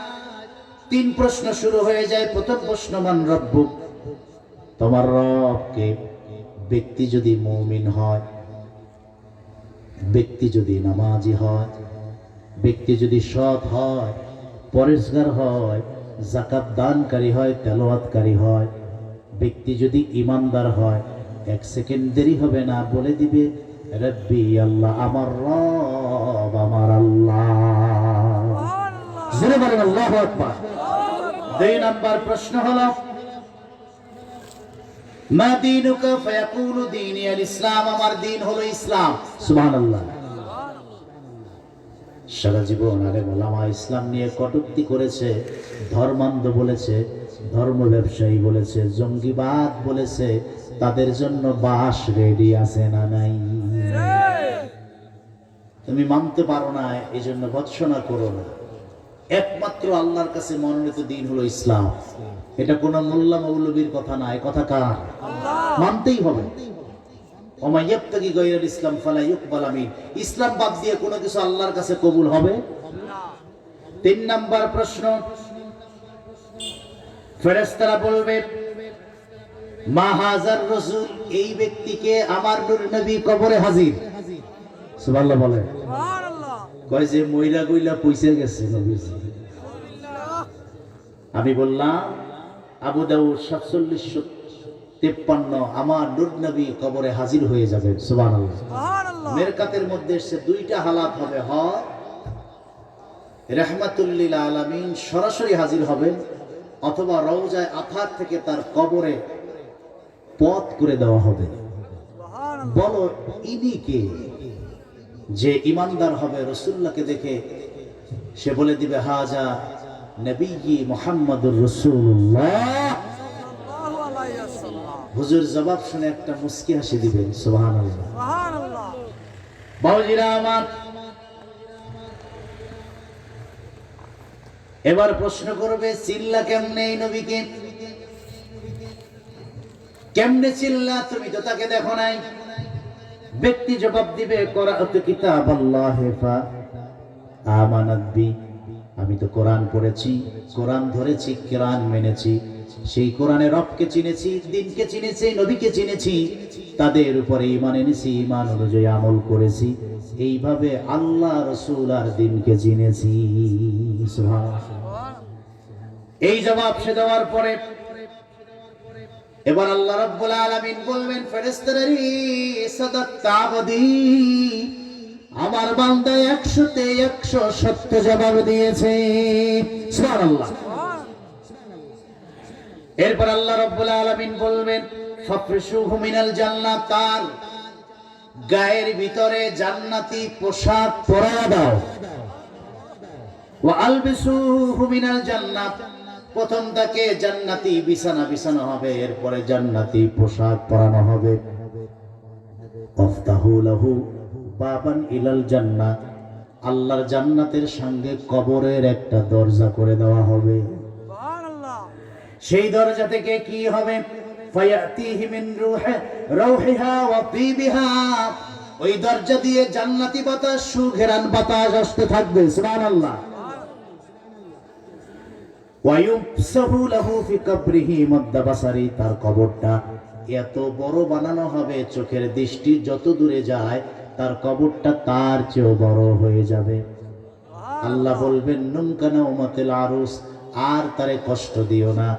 3 প্রশ্ন শুরু হয়ে যায়। প্রথম প্রশ্ন, মান রব্বুক, তোমার রব কে? ব্যক্তি যদি মুমিন হয়, ব্যক্তি যদি নামাজি হয়, ব্যক্তি যদি সৎ হয়, পরেশগার হয়, যাকাত দানকারী হয়, তেলাওয়াতকারী হয়, ব্যক্তি যদি ঈমানদার হয়, 1 সেকেন্ড দেরি হবে না, বলে দিবে, রব্বি আল্লাহ, আমার রব আমার আল্লাহ। জোরে বলেন আল্লাহু আকবার। 2 নাম্বার প্রশ্ন হলো, মা দীনুকা? ফায়াকুলু দীনি আল ইসলাম, আমার দিন হলো ইসলাম। সুবহানাল্লাহ। সারা জীবন আলেম ওলামা ইসলাম নিয়ে কটূক্তি করেছে, ধর্মান্ধ বলেছে, ধর্ম ব্যবসায়ী বলেছে, জঙ্গিবাদ বলেছে, তাদের জন্য বাস রেডি আছে না নাই? তুমি মানতে পারো না, এই জন্য ভৎসনা করো না। একমাত্র আল্লাহর কাছে মনোনীত দিন হলো ইসলাম। এটা কোন মোল্লা মৌলবীর কথা না, এই কথা কার? মানতেই হবে। ওমা ইয়াবতাগি গায়রাল ইসলাম ফালা ইউকবাল মিন। ইসলাম বাদ দিয়ে কোনো কিছু আল্লাহর কাছে কবুল হবে না। 3 নাম্বার প্রশ্ন, ফেরেশতারা বলবে মা হাজার রাসূল, এই ব্যক্তিকে আমার নূর নবী কবরে হাজির। সুবহানাল্লাহ বলে। সুবহানাল্লাহ। কয় যে মইরা গইলা পয়সা গেছে নবীজি। আমি বললাম আবু দাউদ 4753, আমার নূর নবী কবরে হাজির হয়ে যাবে। সুবহানাল্লাহ। সুবহানাল্লাহ। মেরকাতের মধ্যে এসে 2টা হালাত হবে, হয় রাহমাতুল লিল আলামিন সরাসরি হাজির হবেন, অথবা রওজায়ে আথার থেকে তার কবরে পথ করে দেওয়া হবে। সুবহানাল্লাহ। বলো ইনি কে? যে ইমানদার হবে রাসূলুল্লাহকে দেখে সে বলে দিবে হাজা নবী মুহাম্মদুর রাসূলুল্লাহ। সাল্লাল্লাহু আলাইহি ওয়াসাল্লাম। হুজুর জবাব শুনে একটা মুস্কি হাসি দিবেন। সুবহানাল্লাহ। সুবহানাল্লাহ। বাউজিরা আমার, এবার প্রশ্ন করবে চিল্লা কেমনে এই নবীকে? কেমনে চিল্লা? তুমি তো তাকে দেখো নাই। ব্যক্তি জবাব দিবে করাআতু কিতাবাল্লাহি ফা আমানাত বি। আমি তো কোরআন পড়েছি, কোরআন ধরেছি, কোরআন মেনেছি, সেই কোরআনের রবকে চিনেছি, দিনকে চিনেছি, নবীকে চিনেছি, তাদের উপরে ঈমান এনেছি, ঈমান অনুযায়ী আমল করেছি, এইভাবে আল্লাহ রাসূল আর দিনকে চিনেছি। সুবহানাল্লাহ। এই জবাব সে দেওয়ার পরে এবার আল্লাহ রাব্বুল আলামিন বলবেন ফেরেশতারা, সাদাক্তা আবদি, আমার বান্দা 100তে 100 সত্য জবাব দিয়েছে। সুবহানাল্লাহ। এরপর আল্লাহ রাব্বুল আলামিন বলবেন ফাফরিশুহু মিনাল জান্নাত, তার গায়ের ভিতরে জান্নাতি পোশাক পরায়া দাও। ওয়া আলবিসুহু মিনাল জান্নাত, প্রথম তাকে জান্নাতি বিছানা বিছানো হবে, এরপরে জান্নাতি পোশাক পরানো হবে। আফতাহু লাহু বাবান ইলাল জান্নাহ, আল্লাহর জান্নাতের সঙ্গে কবরের একটা দরজা করে দেওয়া হবে। সুবহানাল্লাহ। সেই দরজা থেকে কি হবে? ফায়াতিহি মিন রাউহিহা ওয়া তিবিহা, ওই দরজা দিয়ে জান্নাতি বাতাস, সুঘেরান বাতাস আসতে থাকবে। সুবহানাল্লাহ। ওয়া ইউফসাহু লাহু ফি কবরিহি মাদ্দা বাসারি, তার কবরটা এত বড় বানানো হবে, চোখের দৃষ্টি যত দূরে যায় তার কবরটা তার চেয়েও বড় হয়ে যাবে। আল্লাহ বলবেন নুমকানা উমাতিল আরুস, আর তারে কষ্ট দিও না।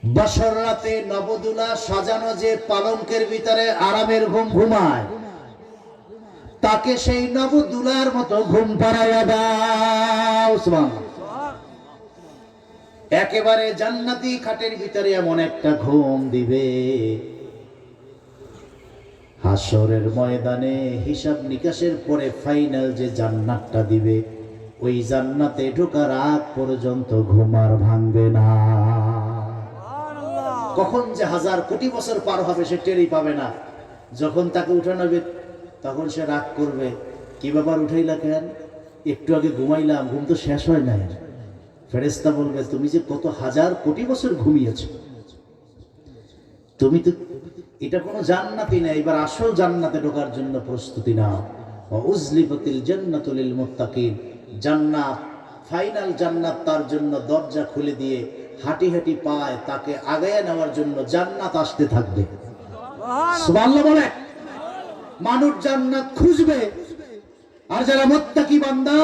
বছর রাতে নবদুলা সাজানো যে পালঙ্কের ভিতরে আরামের ঘুম ঘুমায়, তাকে সেই নবদুলার মতো ঘুম পাড়াইয়া দাও। সুবহানাল্লাহ। একেবারে জান্নাতি খাটের ভিতরে এমন একটা ঘুম দিবে, হাসরের ময়দানে হিসাব নিকাশের পরে ফাইনাল যে জান্নাতটা দিবে, ওই জান্নাতে ঢোকার আগ পর্যন্ত ঘুম আর ভাঙবে না। কখন যে 1000 কোটি বছর পার হবে সে টেরই পাবে না। যখন তাকে উঠানো হবে তখন সে রাগ করবে, কি ব্যাপার উঠাইলা কেন? একটু আগে ঘুমাইলাম, ঘুম তো শেষ হয় নাই। ফেরেশতা বলবে তুমি যে কত 1000 কোটি বছর ঘুমিয়েছ, তুমি তো, এটা কোনো জান্নাতই না। এবার আসল জান্নাতে ঢোকার জন্য প্রস্তুতি নাও। ওয়া উজলিফাতিল জান্নাতু লিল মুত্তাকিন, জান্নাত, ফাইনাল জান্নাত তার জন্য দরজা খুলে দিয়ে হাঁটি হাঁটি পায় তাকে আগায় নেওয়ার জন্য জান্নাত আসতে থাকবে। সুবহানাল্লাহ বলে। মানুষ জান্নাত খুঁজবে, আর যারা মুত্তাকি বান্দা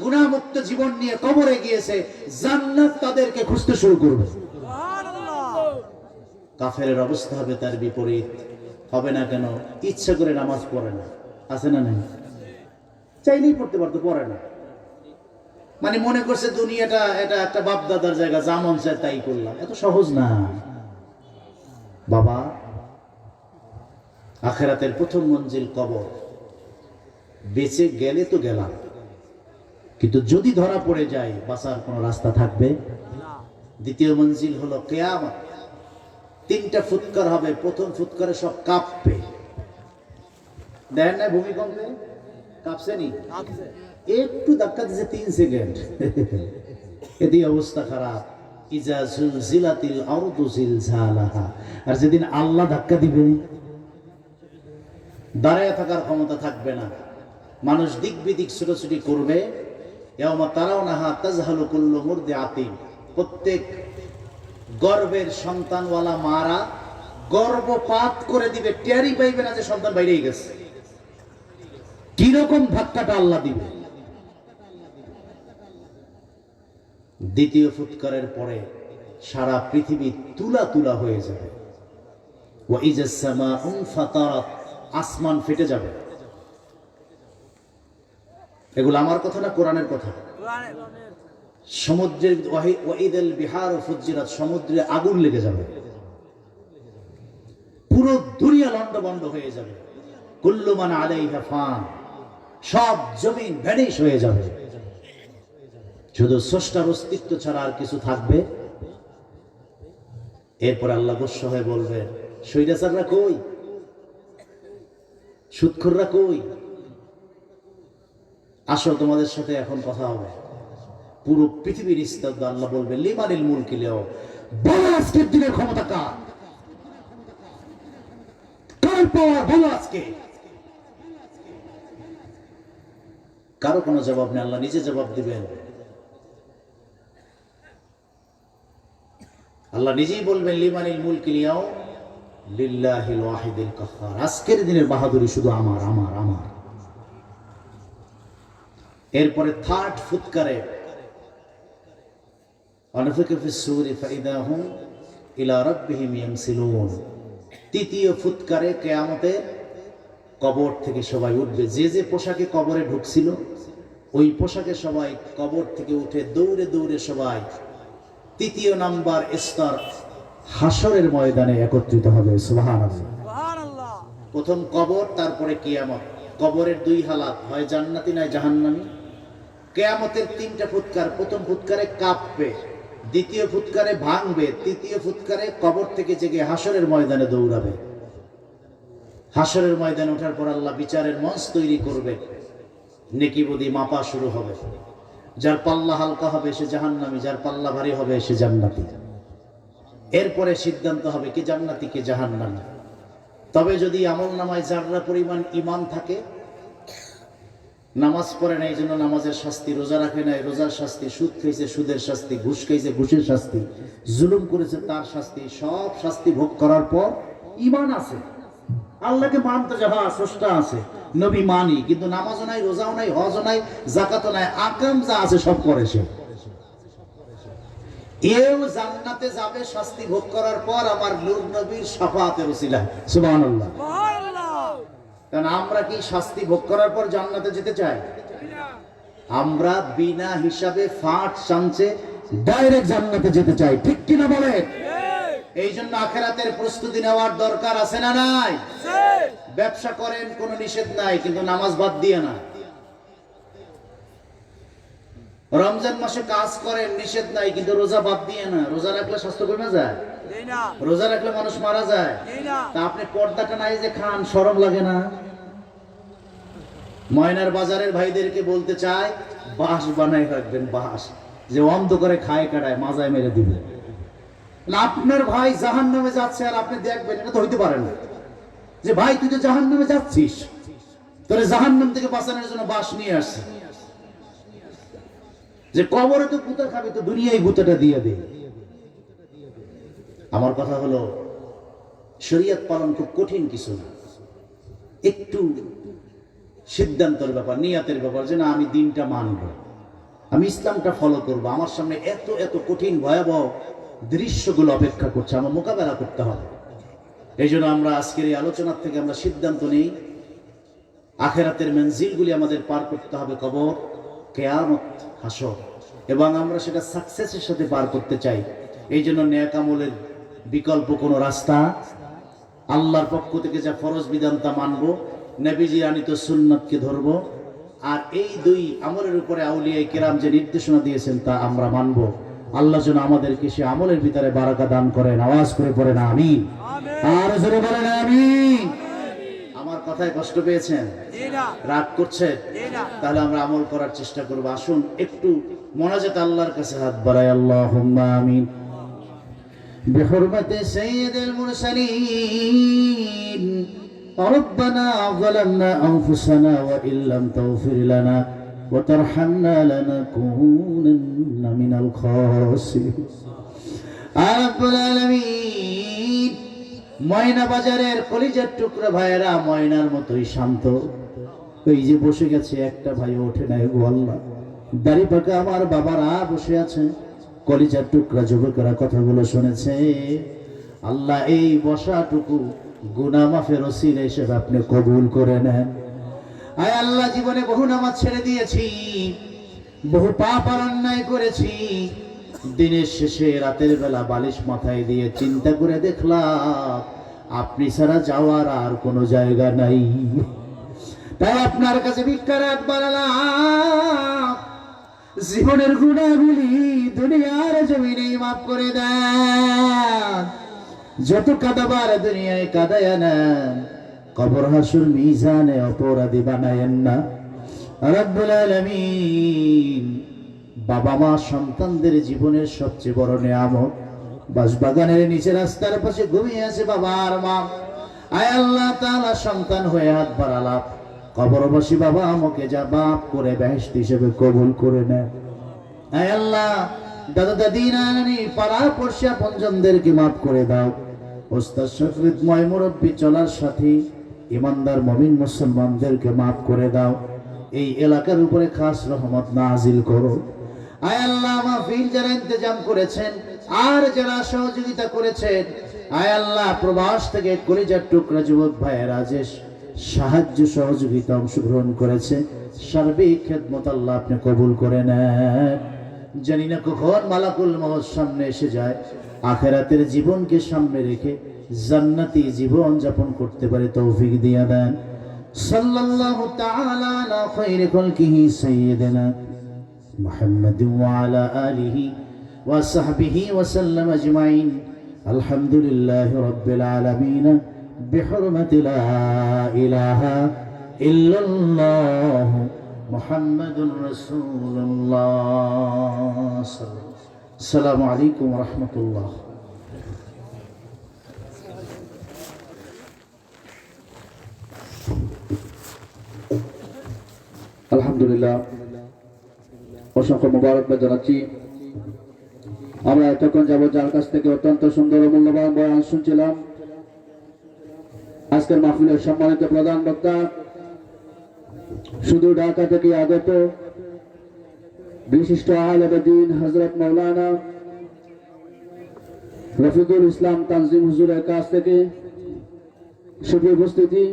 গুনাহমুক্ত জীবন নিয়ে কবরে গিয়েছে, জান্নাত তাদেরকে খুঁজতে শুরু করবে। সুবহানাল্লাহ। কাফেরের অবস্থা হবে তার বিপরীত। হবে না কেন? ইচ্ছা করে নামাজ পড়ে না, আছে না নাই? চাইলেই পড়তে পারতো, পড়ে না। মানে মনে করছে দুনিয়াটা এটা একটা বাপ দাদার জায়গা, যা মন চায় তাই করলাম। এত সহজ না বাবা। আখিরাতের প্রথম মঞ্জিল কবর। বেঁচে গেলে তো গেলাম, কিন্তু যদি ধরা পড়ে যায় বাঁচার কোনো রাস্তা থাকবে? দ্বিতীয় মঞ্জিল হলো কিয়ামত। 3টা ফুৎকার হবে, প্রথম ফুৎকারে সব কাঁপবে। দেখেন না ভূমিকম্পে কাঁপছে নি? আছে। একটু ধাক্কা দিচ্ছে 3 সেকেন্ড, এদিকে অবস্থা খারাপ। ইজা জুলজিলাতিল আরদু জিলজালাহা। আর যেদিন আল্লাহ ধাক্কা দিবে, দাঁড়ায় থাকার ক্ষমতা থাকবে না, মানুষ দিক বিদিক ছোটাছুটি করবে। ইয়াওমা তারাউনাহা তাজহালু কুল্লু মুরদিআতিন। প্রত্যেক গর্ভের সন্তানওয়ালা মারা গর্ভপাত করে দিবে, টেরই পাইবে না যে সন্তান বাইরেই গেছে। কিরকম ধাক্কাটা আল্লাহ দিবে। দ্বিতীয় ফুৎকারের পরে সারা পৃথিবী তুলা তুলা হয়ে যাবে। ওয়া ইজাস সামাউ ফাতারাত। আসমান ফেটে যাবে। এগুলো আমার কথা না, কোরআনের কথা। কোরআনে সমুদ্রের ওয়াইদাল বিহার ফুজ্জিরাত। সমুদ্রে আগুন লেগে যাবে, পুরো দুনিয়া লন্ডভন্ড হয়ে যাবে। কুল্লু মান আলাইহা ফান। সব জমিন ভ্যানিশ হয়ে যাবে, শুধু স্রষ্টার অস্তিত্ব ছাড়া আর কিছু থাকবে। এরপর আল্লাহ গোস্ব হয়ে বলবেন, স্বৈরাচাররা কই, সুদখোররা কই, আসো তোমাদের সাথে এখন কথা হবে। পুরো পৃথিবীর ইস্তাদ আল্লাহ বলবে, লিমানিল মুলকি লিয়াও। বলো আজকের দিনের ক্ষমতা কার? কার পাওয়ার বলো আজকে? কারো কোনো জবাব নেই, আল্লাহ নিজে জবাব দিবেন। আল্লাহ নিজেই বলবেন, লিমানিল মুলকি লিয়াও লিল্লাহিল ওয়াহিদিল কাহ্হার। আজকের দিনের বাহাদুরি শুধু আমার আমার আমার। এরপরে থার্ড ফুৎকারে অনফিকা ফিস সূরি ফাইদা হুম ইলা রাব্বিহিম ইয়ানসিলুন। তৃতীয় ফুৎকারে কিয়ামতে কবর থেকে সবাই উঠবে। যে যে পোশাকে কবরে ঢুকছিল, ওই পোশাকে সবাই কবর থেকে উঠে দৌড়ে দৌড়ে সবাই 3য় নাম্বার স্তর হাসরের ময়দানে একত্রিত হবে। সুবহানাল্লাহ। সুবহানাল্লাহ। প্রথম কবর, তারপরে কিয়ামত। কবরের 2 হালাত, হয় জান্নাতি নয় জাহান্নামী। কিয়ামতের 3টা ফুৎকার। প্রথম ফুৎকারে কাঁপবে, দ্বিতীয় ফুৎকারে ভাঙবে, তৃতীয় ফুৎকারে কবর থেকে জেগে হাসরের ময়দানে দৌড়াবে। হাসরের ময়দানে ওঠার পর আল্লাহ বিচারের মঞ্চ তৈরি করবে। নেকি বদি মাপা শুরু হবে। যার পাল্লা হালকা হবে সে জাহান্নামী, যার পাল্লা ভারী হবে সে জান্নাতি। এরপরে সিদ্ধান্ত হবে কে জান্নাতি কে জাহান্নামী। তবে যদি আমল নামায় যাররা পরিমাণ ঈমান থাকে, নামাজ পড়ে না এই জন্য নামাজের শাস্তি, রোজা রাখে নাই রোজার শাস্তি, সুদ খাইছে সুদের শাস্তি, ঘুষ খাইছে ঘুষের শাস্তি, জুলুম করেছে তার শাস্তি, সব শাস্তি ভোগ করার পর ঈমান আছে, আল্লাহকে মানতে যাওয়া স্রষ্টা আছে, নবী মানি, কিন্তু নামাজও নাই, রোজাও নাই, হজও নাই, যাকাতও নাই, আকাম যা আছে সব করে সে। এও জান্নাতে যাবে শাস্তি ভোগ করার পর আমার নূর নবীর শাফাআতের উসিলায়। সুবহানাল্লাহ। সুবহানাল্লাহ। কারণ আমরা কি শাস্তি ভোগ করার পর জান্নাতে যেতে চাই? আমরা বিনা হিসাবে ফাট চান্সে ডাইরেক্ট জান্নাতে যেতে চাই, ঠিক কিনা বলেন? এই জন্য আখেরাতের প্রস্তুতি নেওয়ার দরকার আছে না নাই? সেই ব্যবসা করেন কোনো নিষেধ নাই, কিন্তু নামাজ বাদ দিয়ে না। রমজান মাসে কাজ করেন নিষেধ নাই, কিন্তু রোজা বাদ দিয়ে না। রোজা রাখলে স্বাস্থ্য কমে যায়, দেই না, রোজা রাখলে মানুষ মারা যায়। দেই না। তা আপনি পর্দাটা নাই যে খান, শরম লাগে না? ময়নার বাজারের ভাইদেরকে বলতে চাই, বাঁশ বানাই রাখবেন, বাঁশ, যে অন্ধকারে খায় কাটায় মাজায় মেরে দিবে। আপনার ভাই জাহান্নামে যাচ্ছে আর আপনি দেখবেন, এটা তো হইতে পারে না। যে ভাই তুই তো জাহান্নামে যাচ্ছিস, তোরে জাহান্নাম থেকে বাঁচানোর জন্য বাঁশ নিয়ে আসছে। যে কবরে তো গুতা খাবে, তো দুনিয়ায় গুতাটা দিয়ে দে। আমার কথা হলো, শরীয়ত পালন খুব কঠিন কিছু না, একটু সিদ্ধান্তের ব্যাপার, নিয়াতের ব্যাপার, যে না আমি দিনটা মানব, আমি ইসলামটা ফলো করব। আমার সামনে এত এত কঠিন ভয়াবহ দৃশ্যগুলো অপেক্ষা করছে, আমার মোকাবেলা করতে হবে। এই জন্য আমরা আজকের এই আলোচনার থেকে আমরা সিদ্ধান্ত নেই, আখেরাতের মঞ্জিলগুলি আমাদের পার করতে হবে, কবর, কিয়ামত, হাসর, এবং আমরা সেটা সাকসেসের সাথে পার করতে চাই। এই জন্য নেক আমলের বিকল্প কোনো রাস্তা, আল্লাহর পক্ষ থেকে যা ফরজ বিধান তা মানব, নবীজি আনিত সুন্নাতকে ধরব, আর এই 2 আমলের উপরে আউলিয়া কেরাম যে নির্দেশনা দিয়েছেন তা আমরা মানব। আল্লাহ যেন আমাদেরকে সে আমলের ভিতরে বারাকা দান করেন। আওয়াজ করে পড়েন আমিন। আমিন। আর জোরে বলেন আমিন। আমার কথায় কষ্ট পেয়েছেন, জি না, রাগ করছেন? জি না। তাহলে আমরা আমল করার চেষ্টা করব। আসুন একটু মোনাজাত আল্লাহর কাছে হাত বাড়াই। আল্লাহুম্মা আমিন। بحرمة سيد المرسلين ربنا ظلمنا أنفسنا وإن لم تغفر لنا وترحمنا لنكونن من الخاسرين رب العالمين। ময়না বাজারের কলিজার টুকরা ভাইয়েরা ময়নার মতোই শান্ত, ওই যে বসে গেছে, একটা ভাই ওঠে নাই গো আল্লাহ। দাড়ি পাকা আমার বাবারা বসে আছে, কলিজার টুকরা যুবকেরা কথাগুলো শুনেছে। আল্লাহ এই বসাটুকু গুনাহ মাফের ওসিলা হিসেবে আপনি কবুল করে নেন। আয় আল্লাহ, জীবনে বহু নামাজ ছেড়ে দিয়েছি, বহু পাপ আর অন্যায় করেছি। দিনের শেষে রাতের বেলা বালিশ মাথায় দিয়ে চিন্তা করে দেখলাম আপনি ছাড়া যাওয়ার আর কোনো জায়গা নাই। তাই আপনার কাছে ভিক্ষার হাত বাড়ালাম, জীবনের গুণাগুলি দুনিয়ার জমিনে মাফ করে দেন। যত কাদাবার দুনিয়ায় কাদায় নেন, কবর হাসুর মিজানে অপরাধী বানায়েন না রব্বুল আলামিন। বাবা মা সন্তানদের জীবনের সবচেয়ে বড় নিয়ামত। বাঁশবাগানের নিচে রাস্তার পাশে ঘুমিয়ে আছে বাবা আর মা। আয় আল্লাহ তাআলা, সন্তান হয়ে হাত বাড়ালাম, কবরবাসী বাবা আমাকে যা বাপ করে বেহেশত হিসেবে কবুল করে নেয়। আয় আল্লাহ, দাদা দাদি নানি পাড়া পড়শি আপনজনদেরকে মাফ করে দাও। ওস্তাদ শফিউদ্দিন মুরব্বী চলার সাথী ইমানদার মুমিন মুসলমানদেরকে মাফ করে দাও। এই এলাকার উপরে খাস রহমত নাজিল করো। আয় আল্লাহ, মাহফিল যারা ইন্তজাম করেছেন আর যারা সহযোগিতা করেছেন, আয় আল্লাহ, প্রবাস থেকে কলিজার টুকরা যুবক ভাইয়েরা যে সাহায্য সহযোগিতা অংশগ্রহণ করেছে, সার্বিক খেদমত আল্লাহ আপনি কবুল করে নেন। জানি না কখন মালাকুল মউত সামনে এসে যায়, আখিরাতের জীবনকে সামনে রেখে জান্নাতি জীবন যাপন করতে পারে তৌফিক দিয়ে দেন। সাল্লাল্লাহু তাআলা আলা খায়রি খালকিহি সাইয়্যিদিনা মুহাম্মাদ ওয়া আলা আলিহি ওয়া সাহবিহি ওয়া সাল্লাম আজমাইন। আলহামদুলিল্লাহি রাব্বিল আলামিন। বিহুরমাতি লা ইলাহা ইল্লাল্লাহ মুহাম্মাদুর রাসূলুল্লাহ। আসসালামু আলাইকুম ওয়া রাহমাতুল্লাহ। আলহামদুলিল্লাহ, অসংখ্য মুবারকবাদ জানাচ্ছি। আমরা এতক্ষণ যাবত যার কাছ থেকে অত্যন্ত সুন্দর ও মূল্যবান বয়ান শুনছিলাম, আজকের মাহফিলের সম্মানিত প্রধান বক্তা, শুধু ঢাকা থেকে আগত বিশিষ্ট আলেমে দ্বীন হযরত মাওলানা রফিকুল ইসলাম তানজিম হুজুরের কাছ থেকে সুপ্রিয় উপস্থিতি,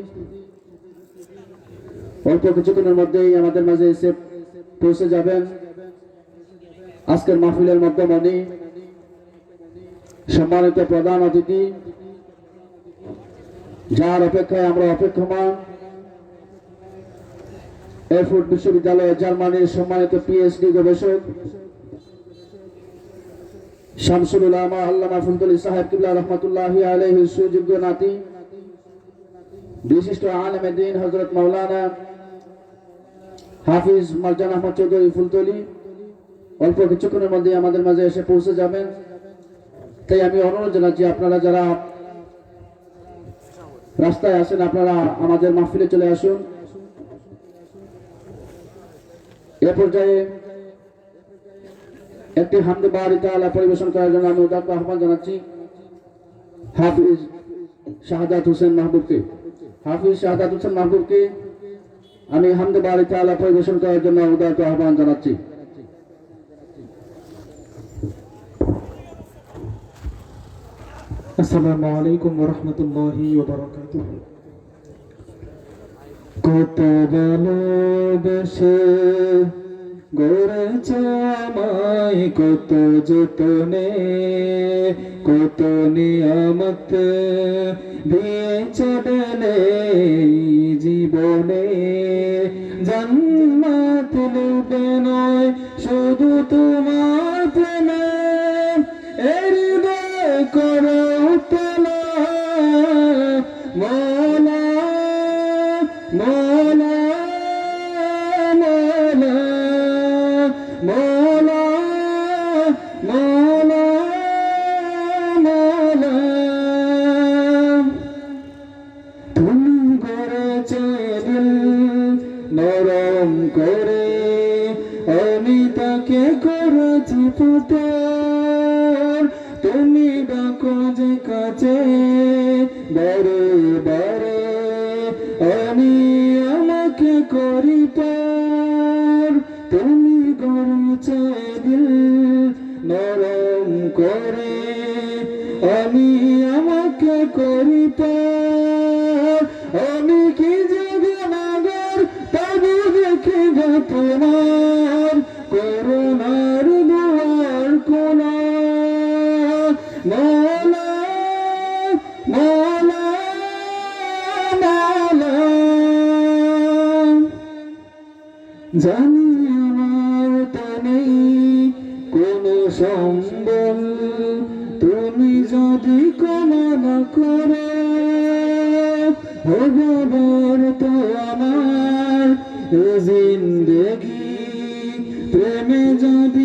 অল্প কিছুক্ষণের মধ্যেই আমাদের মাঝে এসে পৌঁছে যাবেন আজকের মাহফিলের মধ্যমণি সম্মানিত প্রধান অতিথি, যার অপেক্ষায় আমরা অপেক্ষমান, এয়ারফোর্ট বিশ্ববিদ্যালয় জার্মানির সম্মানিত পিএইচডি গবেষক শামসুল উলামা আল্লামা ফুলতলি সাহেব কিবলা রহমাতুল্লাহি আলাইহির সুযোগ্য নাতি, বিশিষ্ট আলেমে দ্বীন হযরত মাওলানা হাফিজ মারজান আহমদ চৌধুরী ফুলতলি অল্প কিছুক্ষণের মধ্যে আমাদের মাঝে এসে পৌঁছে যাবেন। তাই আমি অনুরোধ জানাচ্ছি, আপনারা যারা রাস্তায় আসেন, আপনারা আমাদের মাহফিলে চলে আসুন। এ পর্যায়ে একটি হামদে বারি তাআলা পরিবেশন করার জন্য আমি উদাত্ত আহ্বান জানাচ্ছি হাফিজ শাহাদাত হোসেন মাহবুবকে। হাফিজ শাহাদাত হোসেন মাহবুবকে আমি হামদে বারি তাআলা পরিবেশন করার জন্য উদাত্ত আহ্বান জানাচ্ছি। আসসালামু আলাইকুম ওয়া রাহমাতুল্লাহি ওয়া বারাকাতুহু। কত ভালোবেসে গড়েছ আমায়, কত যতনে, কত নিয়ামত দিয়েছ দেনে জীবনে। জান্নাত লুটে নয় শুধু তোমার প্রেমে করো তোলা মৌলা মৌলা মৌলা মৌলা মৌলা মৌলা তুমি গড়েছে দিল নরম করে আমি তাকে করেছি পুতুল তুমি ডাকো যে কাছে বারে বারে আমি আমাকে করি পার তুমি গড়েছে দিল নরম করে আমি আমাকে করি পার আমি কি জগনাগর তবু দেখি গো তোমার করুণার দুয়ার খোলা মৌলা মৌলা মৌলা জানি আমার তো নেই কোনো সম্বল তুমি যদি ক্ষমা না করো ভগবান তো আমার জিন্দেগি প্রেমে যদি